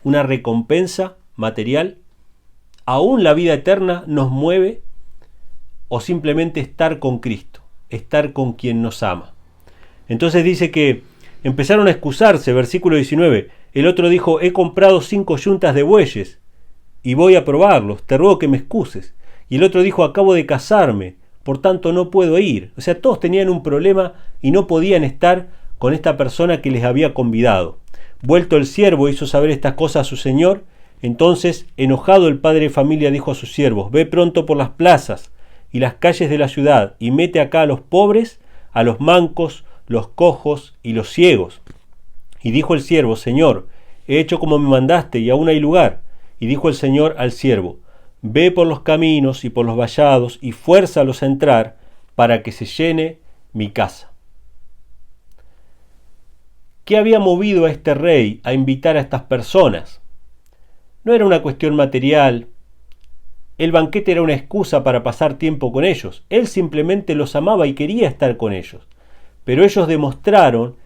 Una recompensa material, aún la vida eterna nos mueve, o simplemente estar con Cristo, estar con quien nos ama. Entonces dice que empezaron a excusarse, versículo 19. El otro dijo, he comprado 5 yuntas de bueyes y voy a probarlos, te ruego que me excuses. Y el otro dijo, acabo de casarme, por tanto no puedo ir. O sea, todos tenían un problema y no podían estar con esta persona que les había convidado. Vuelto el siervo hizo saber estas cosas a su señor. Entonces, enojado el padre de familia dijo a sus siervos, ve pronto por las plazas y las calles de la ciudad y mete acá a los pobres, a los mancos, los cojos y los ciegos. Y dijo el siervo, Señor, he hecho como me mandaste y aún hay lugar. Y dijo el Señor al siervo, ve por los caminos y por los vallados y fuérzalos a entrar para que se llene mi casa. ¿Qué había movido a este rey a invitar a estas personas? No era una cuestión material. El banquete era una excusa para pasar tiempo con ellos. Él simplemente los amaba y quería estar con ellos. Pero ellos demostraron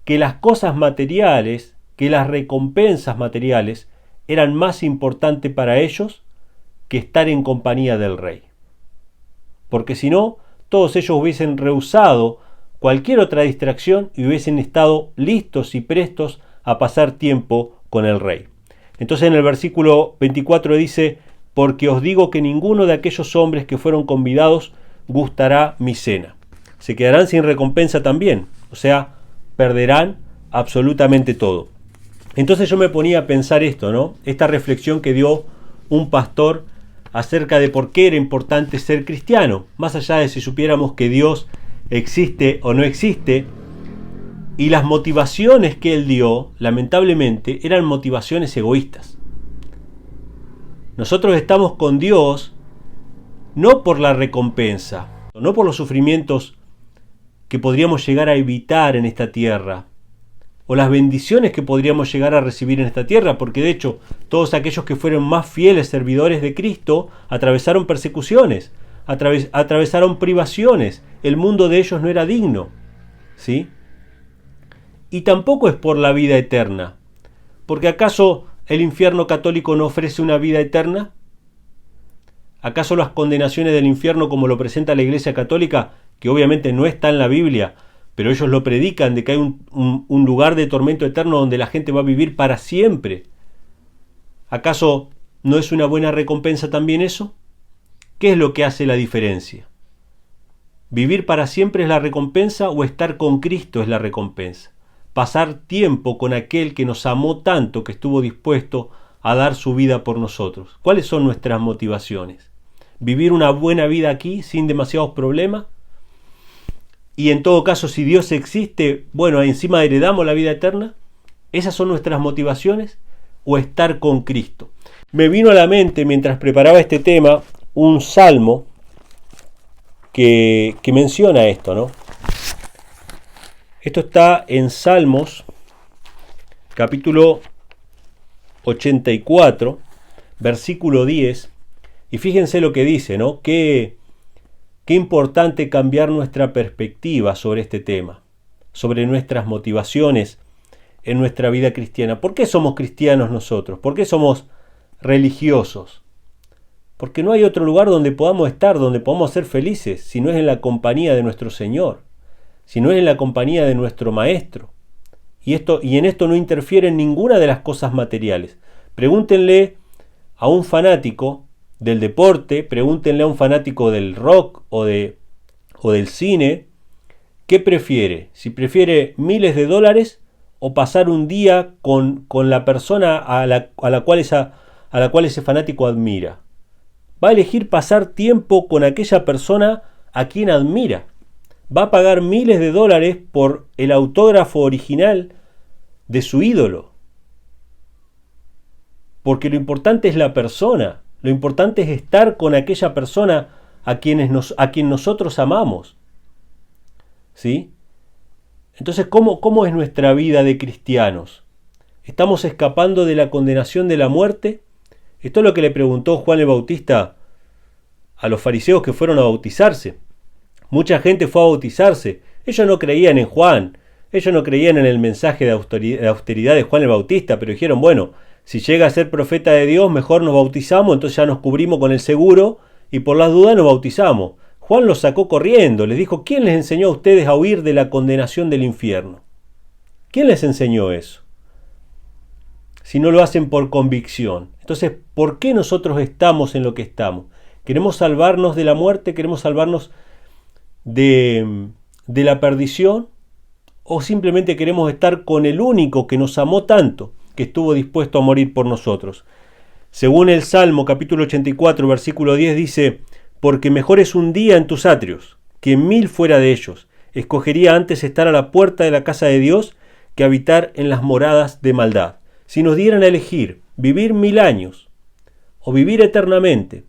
que las cosas materiales, que las recompensas materiales eran más importantes para ellos que estar en compañía del rey. Porque si no, todos ellos hubiesen rehusado cualquier otra distracción y hubiesen estado listos y prestos a pasar tiempo con el rey. Entonces en el versículo 24 dice: porque os digo que ninguno de aquellos hombres que fueron convidados gustará mi cena. Se quedarán sin recompensa también, o sea, perderán absolutamente todo. Entonces yo me ponía a pensar esto, ¿no? Esta reflexión que dio un pastor acerca de por qué era importante ser cristiano, más allá de si supiéramos que Dios existe o no existe, y las motivaciones que él dio, lamentablemente, eran motivaciones egoístas. Nosotros estamos con Dios no por la recompensa, no por los sufrimientos que podríamos llegar a evitar en esta tierra, o las bendiciones que podríamos llegar a recibir en esta tierra, porque de hecho todos aquellos que fueron más fieles servidores de Cristo atravesaron persecuciones, atravesaron privaciones, el mundo de ellos no era digno, ¿sí? Y tampoco es por la vida eterna, porque ¿acaso el infierno católico no ofrece una vida eterna? ¿Acaso las condenaciones del infierno, como lo presenta la Iglesia Católica, que obviamente no está en la Biblia, pero ellos lo predican, de que hay un lugar de tormento eterno donde la gente va a vivir para siempre? ¿Acaso no es una buena recompensa también eso? ¿Qué es lo que hace la diferencia? ¿Vivir para siempre es la recompensa o estar con Cristo es la recompensa? Pasar tiempo con aquel que nos amó tanto, que estuvo dispuesto a dar su vida por nosotros. ¿Cuáles son nuestras motivaciones? ¿Vivir una buena vida aquí sin demasiados problemas? Y en todo caso, si Dios existe, bueno, encima heredamos la vida eterna. ¿Esas son nuestras motivaciones? ¿O estar con Cristo? Me vino a la mente, mientras preparaba este tema, un salmo que menciona esto, ¿no? Esto está en Salmos, capítulo 84, versículo 10. Y fíjense lo que dice, ¿no? Qué importante cambiar nuestra perspectiva sobre este tema, sobre nuestras motivaciones en nuestra vida cristiana. ¿Por qué somos cristianos nosotros? ¿Por qué somos religiosos? Porque no hay otro lugar donde podamos estar, donde podamos ser felices, si no es en la compañía de nuestro Señor, si no es en la compañía de nuestro Maestro. Y en esto no interfieren ninguna de las cosas materiales. Pregúntenle a un fanático del deporte, pregúntenle a un fanático del rock o del cine, ¿qué prefiere? Si prefiere miles de dólares o pasar un día con la persona a la cual ese fanático admira. Va a elegir pasar tiempo con aquella persona a quien admira. Va a pagar miles de dólares por el autógrafo original de su ídolo. Porque lo importante es la persona. Lo importante es estar con aquella persona a quien nosotros amamos. ¿Sí? Entonces, ¿cómo es nuestra vida de cristianos? ¿Estamos escapando de la condenación de la muerte? Esto es lo que le preguntó Juan el Bautista a los fariseos que fueron a bautizarse. Mucha gente fue a bautizarse. Ellos no creían en Juan. Ellos no creían en el mensaje de austeridad de Juan el Bautista, pero dijeron, bueno, si llega a ser profeta de Dios, mejor nos bautizamos, entonces ya nos cubrimos con el seguro y por las dudas nos bautizamos. Juan los sacó corriendo, les dijo, ¿quién les enseñó a ustedes a huir de la condenación del infierno? ¿Quién les enseñó eso? Si no lo hacen por convicción. Entonces, ¿por qué nosotros estamos en lo que estamos? ¿Queremos salvarnos de la muerte? ¿Queremos salvarnos de la perdición? ¿O simplemente queremos estar con el único que nos amó tanto, que estuvo dispuesto a morir por nosotros? Según el Salmo capítulo 84, versículo 10 dice, porque mejor es un día en tus atrios que 1000 fuera de ellos. Escogería antes estar a la puerta de la casa de Dios que habitar en las moradas de maldad. Si nos dieran a elegir vivir 1000 años o vivir eternamente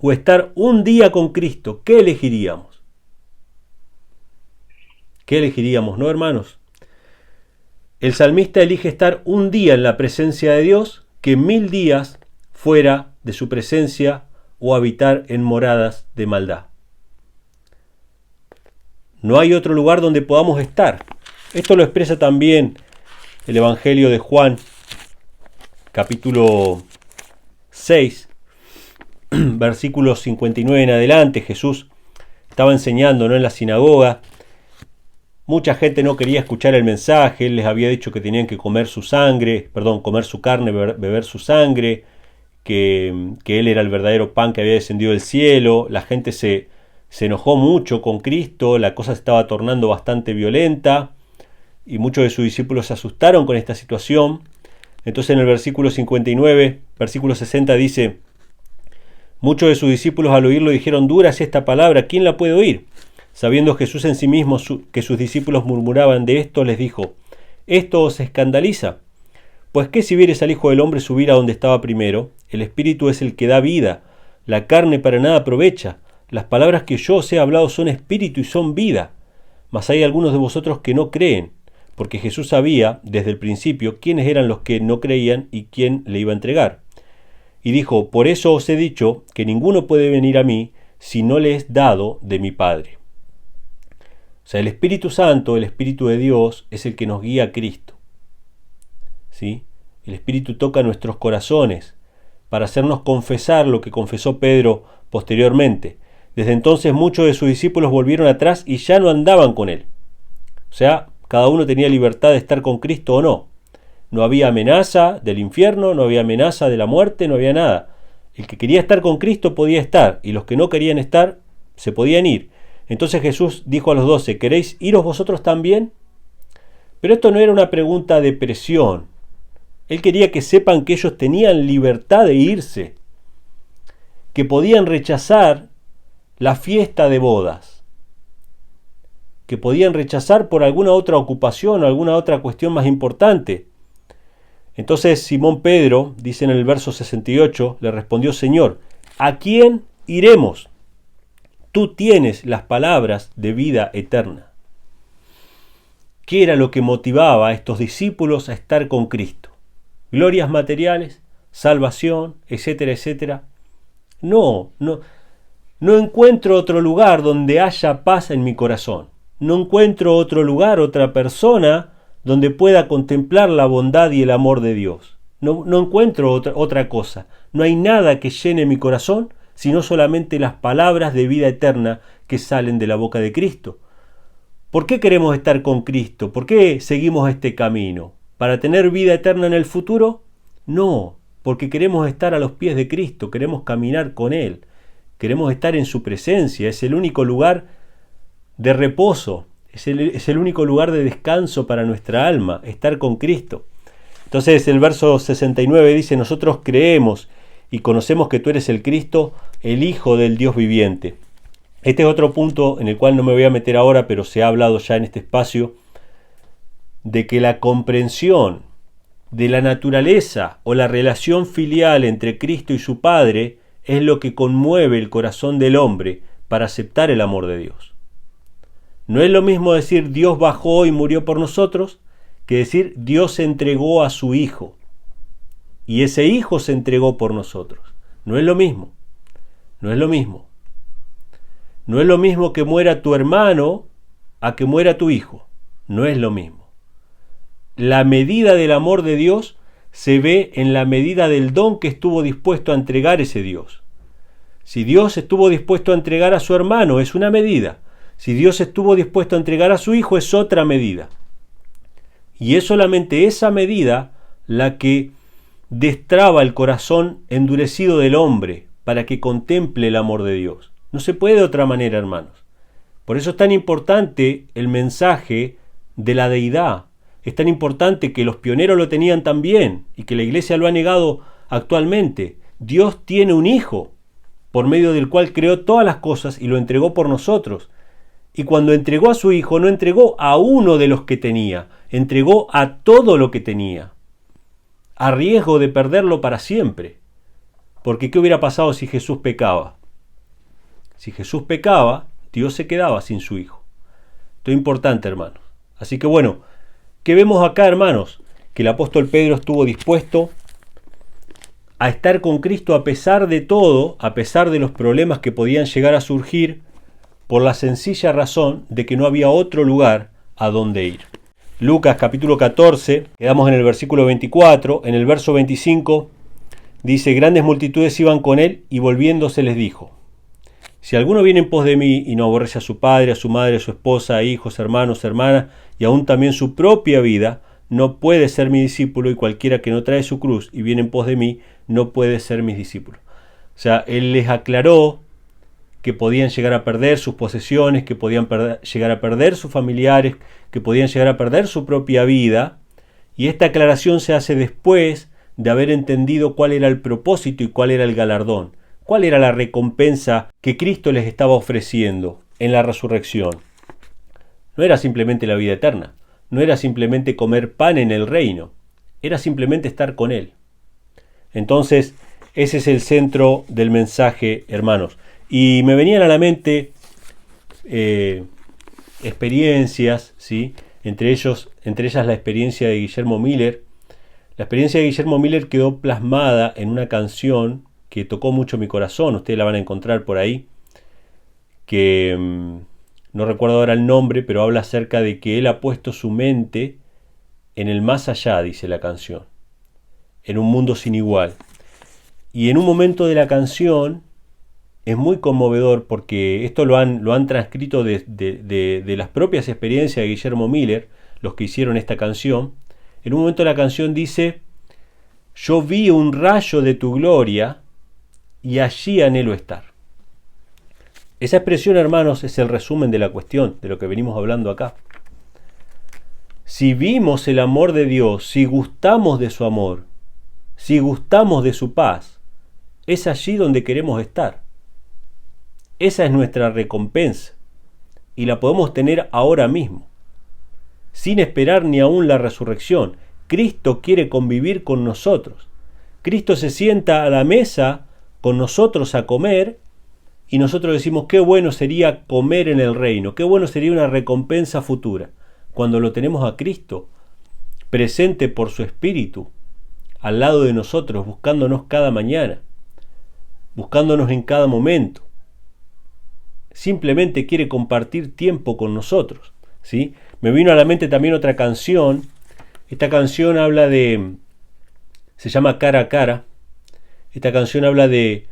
o estar un día con Cristo, ¿qué elegiríamos? ¿Qué elegiríamos, no, hermanos? El salmista elige estar un día en la presencia de Dios que 1000 días fuera de su presencia o habitar en moradas de maldad. No hay otro lugar donde podamos estar. Esto lo expresa también el Evangelio de Juan, capítulo 6, versículos 59 en adelante. Jesús estaba enseñando, ¿no?, en la sinagoga. Mucha gente no quería escuchar el mensaje. Él les había dicho que tenían que comer su carne, beber su sangre, que Él era el verdadero pan que había descendido del cielo. La gente se enojó mucho con Cristo, la cosa se estaba tornando bastante violenta, y muchos de sus discípulos se asustaron con esta situación. Entonces en el versículo 59, versículo 60 dice: muchos de sus discípulos al oírlo dijeron: dura es esta palabra, ¿quién la puede oír? Sabiendo Jesús en sí mismo que sus discípulos murmuraban de esto, les dijo: ¿esto os escandaliza? Pues qué si vieres al Hijo del Hombre subir a donde estaba primero. El Espíritu es el que da vida, la carne para nada aprovecha. Las palabras que yo os he hablado son espíritu y son vida. Mas hay algunos de vosotros que no creen, porque Jesús sabía desde el principio quiénes eran los que no creían y quién le iba a entregar. Y dijo: por eso os he dicho que ninguno puede venir a mí si no le es dado de mi Padre. O sea, el Espíritu Santo, el Espíritu de Dios, es el que nos guía a Cristo. ¿Sí? El Espíritu toca nuestros corazones para hacernos confesar lo que confesó Pedro posteriormente. Desde entonces muchos de sus discípulos volvieron atrás y ya no andaban con él. O sea, cada uno tenía libertad de estar con Cristo o no. No había amenaza del infierno, no había amenaza de la muerte, no había nada. El que quería estar con Cristo podía estar, y los que no querían estar se podían ir. Entonces Jesús dijo a los 12: ¿queréis iros vosotros también? Pero esto no era una pregunta de presión. Él quería que sepan que ellos tenían libertad de irse, que podían rechazar la fiesta de bodas, que podían rechazar por alguna otra ocupación o alguna otra cuestión más importante. Entonces Simón Pedro, dice en el verso 68, le respondió: Señor, ¿a quién iremos? Tú tienes las palabras de vida eterna. ¿Qué era lo que motivaba a estos discípulos a estar con Cristo? ¿Glorias materiales? ¿Salvación? Etcétera, etcétera. No encuentro otro lugar donde haya paz en mi corazón. No encuentro otro lugar, otra persona donde pueda contemplar la bondad y el amor de Dios. No encuentro otra cosa. No hay nada que llene mi corazón, sino solamente las palabras de vida eterna que salen de la boca de Cristo. ¿Por qué queremos estar con Cristo? ¿Por qué seguimos este camino? ¿Para tener vida eterna en el futuro? No, porque queremos estar a los pies de Cristo, queremos caminar con Él, queremos estar en su presencia. Es el único lugar de reposo, es el único lugar de descanso para nuestra alma, estar con Cristo. Entonces el verso 69 dice: nosotros creemos y conocemos que tú eres el Cristo, el Hijo del Dios viviente. Este es otro punto en el cual no me voy a meter ahora, pero se ha hablado ya en este espacio, de que la comprensión de la naturaleza o la relación filial entre Cristo y su Padre es lo que conmueve el corazón del hombre para aceptar el amor de Dios. No es lo mismo decir Dios bajó y murió por nosotros que decir Dios se entregó a su Hijo y ese Hijo se entregó por nosotros. No es lo mismo. No es lo mismo. No es lo mismo que muera tu hermano a que muera tu hijo. No es lo mismo. La medida del amor de Dios se ve en la medida del don que estuvo dispuesto a entregar ese Dios. Si Dios estuvo dispuesto a entregar a su hermano, es una medida. Si Dios estuvo dispuesto a entregar a su hijo, es otra medida. Y es solamente esa medida la que destraba el corazón endurecido del hombre para que contemple el amor de Dios. No se puede de otra manera, hermanos. Por eso es tan importante el mensaje de la deidad. Es tan importante que los pioneros lo tenían también y que la iglesia lo ha negado actualmente. Dios tiene un hijo por medio del cual creó todas las cosas y lo entregó por nosotros. Y cuando entregó a su hijo, no entregó a uno de los que tenía, entregó a todo lo que tenía, a riesgo de perderlo para siempre. Porque ¿qué hubiera pasado si Jesús pecaba? Si Jesús pecaba, Dios se quedaba sin su hijo. Esto es importante, hermanos. Así que bueno, ¿qué vemos acá, hermanos? Que el apóstol Pedro estuvo dispuesto a estar con Cristo a pesar de todo, a pesar de los problemas que podían llegar a surgir, por la sencilla razón de que no había otro lugar a donde ir. Lucas capítulo 14, quedamos en el versículo 24, en el verso 25 dice: grandes multitudes iban con él y volviéndose les dijo: si alguno viene en pos de mí y no aborrece a su padre, a su madre, a su esposa, a hijos, hermanos, hermanas y aún también su propia vida, no puede ser mi discípulo, y cualquiera que no trae su cruz y viene en pos de mí no puede ser mis discípulos. O sea, él les aclaró que podían llegar a perder sus posesiones, que podían llegar a perder sus familiares, que podían llegar a perder su propia vida, y esta aclaración se hace después de haber entendido cuál era el propósito y cuál era el galardón, cuál era la recompensa que Cristo les estaba ofreciendo en la resurrección. No era simplemente la vida eterna, no era simplemente comer pan en el reino, era simplemente estar con Él. Entonces, ese es el centro del mensaje, hermanos. Y me venían a la mente experiencias, ¿sí? Entre ellas la experiencia de Guillermo Miller. La experiencia de Guillermo Miller quedó plasmada en una canción que tocó mucho mi corazón, ustedes la van a encontrar por ahí, que no recuerdo ahora el nombre, pero habla acerca de que él ha puesto su mente en el más allá, dice la canción, en un mundo sin igual. Y en un momento de la canción es muy conmovedor, porque esto lo han transcrito de las propias experiencias de Guillermo Miller, los que hicieron esta canción. En un momento de la canción dice: yo vi un rayo de tu gloria y allí anhelo estar. Esa expresión, hermanos, es el resumen de la cuestión, de lo que venimos hablando acá. Si vimos el amor de Dios, si gustamos de su amor, si gustamos de su paz, es allí donde queremos estar. Esa es nuestra recompensa, y la podemos tener ahora mismo, sin esperar ni aún la resurrección. Cristo quiere convivir con nosotros. Cristo se sienta a la mesa con nosotros a comer, y nosotros decimos: qué bueno sería comer en el reino, qué bueno sería una recompensa futura, cuando lo tenemos a Cristo presente por su Espíritu al lado de nosotros, buscándonos cada mañana, buscándonos en cada momento. Simplemente quiere compartir tiempo con nosotros, ¿sí? Me vino a la mente también otra canción. Esta canción habla se llama Cara a Cara. Esta canción habla de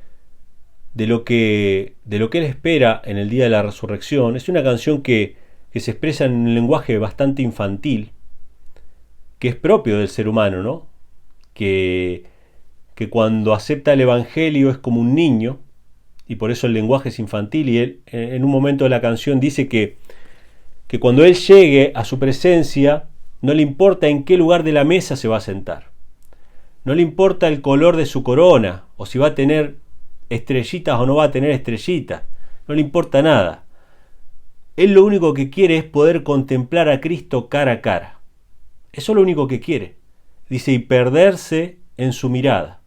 lo que Él espera en el día de la resurrección. Es una canción que se expresa en un lenguaje bastante infantil, que es propio del ser humano, ¿no? Que cuando acepta el Evangelio es como un niño, y por eso el lenguaje es infantil. Y él, en un momento de la canción, dice que cuando él llegue a su presencia, no le importa en qué lugar de la mesa se va a sentar, no le importa el color de su corona, o si va a tener estrellitas o no va a tener estrellitas, no le importa nada. Él lo único que quiere es poder contemplar a Cristo cara a cara. Eso es lo único que quiere. Dice: y perderse en su mirada.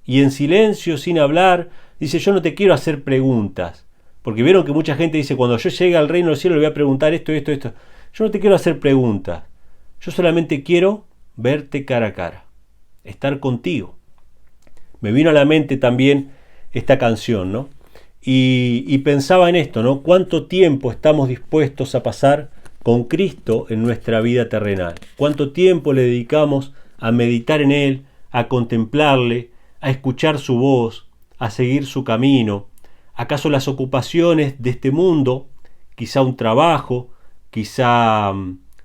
Y en silencio, sin hablar, dice: yo no te quiero hacer preguntas. Porque vieron que mucha gente dice: cuando yo llegue al reino del cielo le voy a preguntar esto. Yo no te quiero hacer preguntas. Yo solamente quiero verte cara a cara, estar contigo. Me vino a la mente también esta canción, ¿no? Y pensaba en esto, ¿no? ¿Cuánto tiempo estamos dispuestos a pasar con Cristo en nuestra vida terrenal? ¿Cuánto tiempo le dedicamos a meditar en Él, a contemplarle, a escuchar su voz, a seguir su camino? ¿Acaso las ocupaciones de este mundo, quizá un trabajo, quizá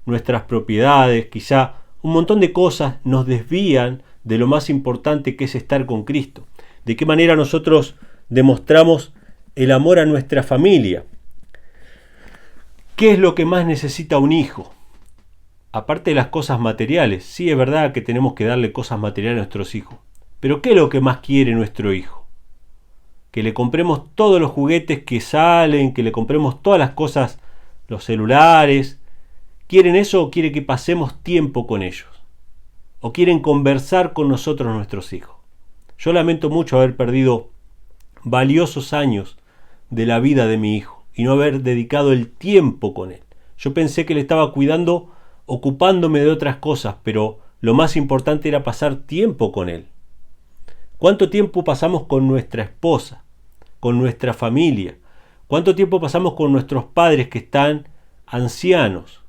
nuestras propiedades, quizá un montón de cosas, nos desvían de lo más importante, que es estar con Cristo? ¿De qué manera nosotros demostramos el amor a nuestra familia? ¿Qué es lo que más necesita un hijo? Aparte de las cosas materiales. Sí, es verdad que tenemos que darle cosas materiales a nuestros hijos, pero ¿qué es lo que más quiere nuestro hijo? Que le compremos todos los juguetes que salen, que le compremos todas las cosas, los celulares. ¿Quieren eso o quieren que pasemos tiempo con ellos? ¿O quieren conversar con nosotros, nuestros hijos? Yo lamento mucho haber perdido valiosos años de la vida de mi hijo y no haber dedicado el tiempo con él. Yo pensé que le estaba cuidando, ocupándome de otras cosas, pero lo más importante era pasar tiempo con él. ¿Cuánto tiempo pasamos con nuestra esposa, con nuestra familia? ¿Cuánto tiempo pasamos con nuestros padres que están ancianos?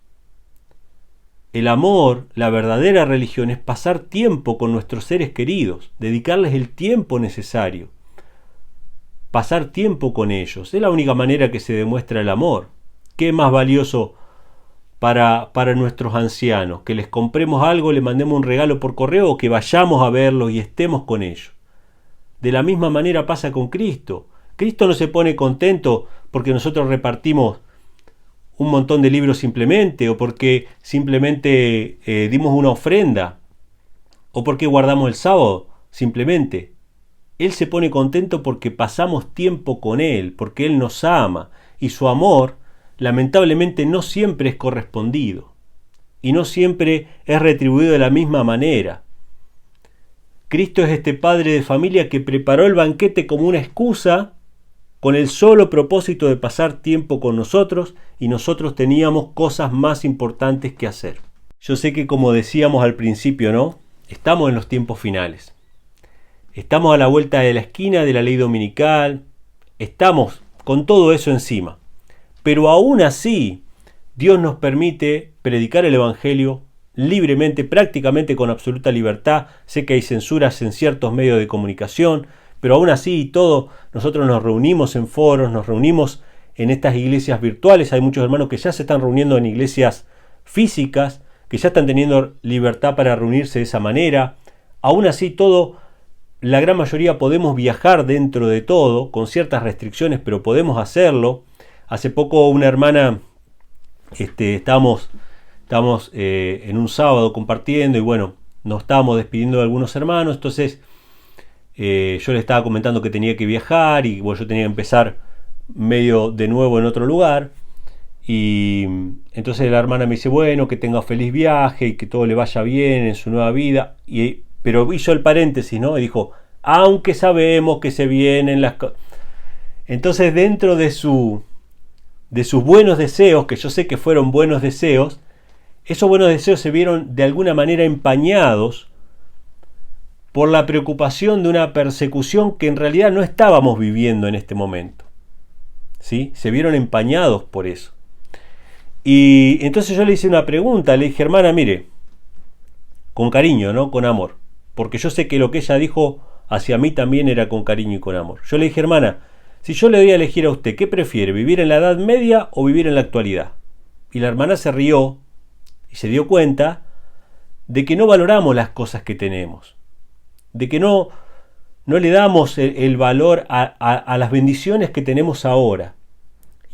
El amor, la verdadera religión, es pasar tiempo con nuestros seres queridos, dedicarles el tiempo necesario, pasar tiempo con ellos. Es la única manera que se demuestra el amor. ¿Qué es más valioso para nuestros ancianos? ¿Que les compremos algo, le mandemos un regalo por correo, o que vayamos a verlos y estemos con ellos? De la misma manera pasa con Cristo. Cristo no se pone contento porque nosotros repartimos un montón de libros simplemente, o porque simplemente dimos una ofrenda, o porque guardamos el sábado simplemente. Él se pone contento porque pasamos tiempo con Él, porque Él nos ama, y su amor lamentablemente no siempre es correspondido, y no siempre es retribuido de la misma manera. Cristo es este padre de familia que preparó el banquete como una excusa, con el solo propósito de pasar tiempo con nosotros, y nosotros teníamos cosas más importantes que hacer. Yo sé que, como decíamos al principio, ¿no? Estamos en los tiempos finales. Estamos a la vuelta de la esquina de la ley dominical. Estamos con todo eso encima. Pero aún así, Dios nos permite predicar el Evangelio libremente, prácticamente con absoluta libertad. Sé que hay censuras en ciertos medios de comunicación, pero aún así y todo, nosotros nos reunimos en foros, nos reunimos en estas iglesias virtuales. Hay muchos hermanos que ya se están reuniendo en iglesias físicas, que ya están teniendo libertad para reunirse de esa manera. Aún así todo, la gran mayoría podemos viajar dentro de todo, con ciertas restricciones, pero podemos hacerlo. Hace poco una hermana, estábamos en un sábado compartiendo, y bueno, nos estábamos despidiendo de algunos hermanos. Entonces yo le estaba comentando que tenía que viajar, y bueno, yo tenía que empezar medio de nuevo en otro lugar. Y entonces la hermana me dice, bueno, que tenga feliz viaje y que todo le vaya bien en su nueva vida. Pero hizo el paréntesis, ¿no? Y dijo, aunque sabemos que se vienen las cosas. Entonces, dentro de sus buenos deseos, que yo sé que fueron buenos deseos, esos buenos deseos se vieron de alguna manera empañados por la preocupación de una persecución que en realidad no estábamos viviendo en este momento. ¿Sí? Se vieron empañados por eso. Y entonces yo le hice una pregunta, le dije, hermana, mire, con cariño, ¿no? Con amor, porque yo sé que lo que ella dijo hacia mí también era con cariño y con amor. Yo le dije, hermana, si yo le doy a elegir a usted, ¿qué prefiere? ¿Vivir en la Edad Media o vivir en la actualidad? Y la hermana se rió y se dio cuenta de que no valoramos las cosas que tenemos, de que no le damos el valor a las bendiciones que tenemos ahora.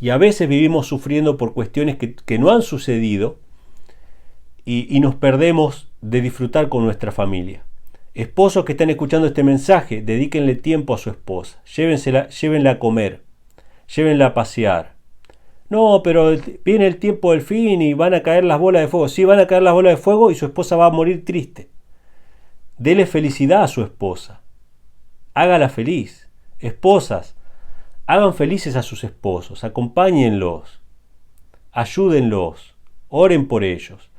Y a veces vivimos sufriendo por cuestiones que no han sucedido, y nos perdemos de disfrutar con nuestra familia. Esposos que están escuchando este mensaje, dedíquenle tiempo a su esposa, llévenla a comer, llévenla a pasear. No, pero viene el tiempo del fin y van a caer las bolas de fuego. Sí, van a caer las bolas de fuego y su esposa va a morir triste. Dele felicidad a su esposa, hágala feliz. Esposas, hagan felices a sus esposos, acompáñenlos, ayúdenlos, oren por ellos.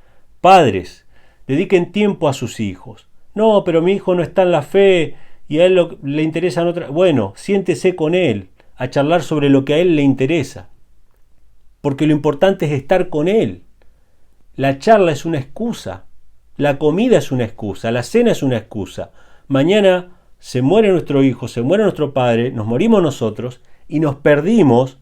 Padres, dediquen tiempo a sus hijos. No, pero mi hijo no está en la fe y a él le interesan otras. Bueno, siéntese con él a charlar sobre lo que a él le interesa, porque lo importante es estar con él. La charla es una excusa, la comida es una excusa, la cena es una excusa. Mañana se muere nuestro hijo, se muere nuestro padre, nos morimos nosotros y nos perdimos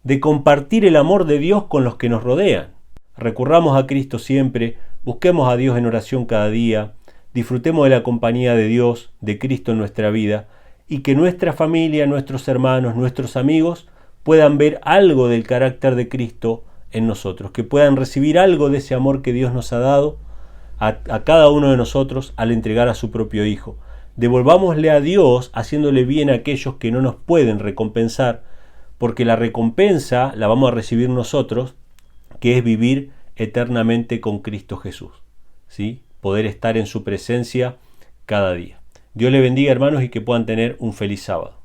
de compartir el amor de Dios con los que nos rodean. Recurramos a Cristo siempre, busquemos a Dios en oración cada día, disfrutemos de la compañía de Dios, de Cristo en nuestra vida, y que nuestra familia, nuestros hermanos, nuestros amigos puedan ver algo del carácter de Cristo en nosotros, que puedan recibir algo de ese amor que Dios nos ha dado a cada uno de nosotros al entregar a su propio Hijo. Devolvámosle a Dios haciéndole bien a aquellos que no nos pueden recompensar, porque la recompensa la vamos a recibir nosotros, que es vivir eternamente con Cristo Jesús, ¿sí? Poder estar en su presencia cada día. Dios le bendiga, hermanos, y que puedan tener un feliz sábado.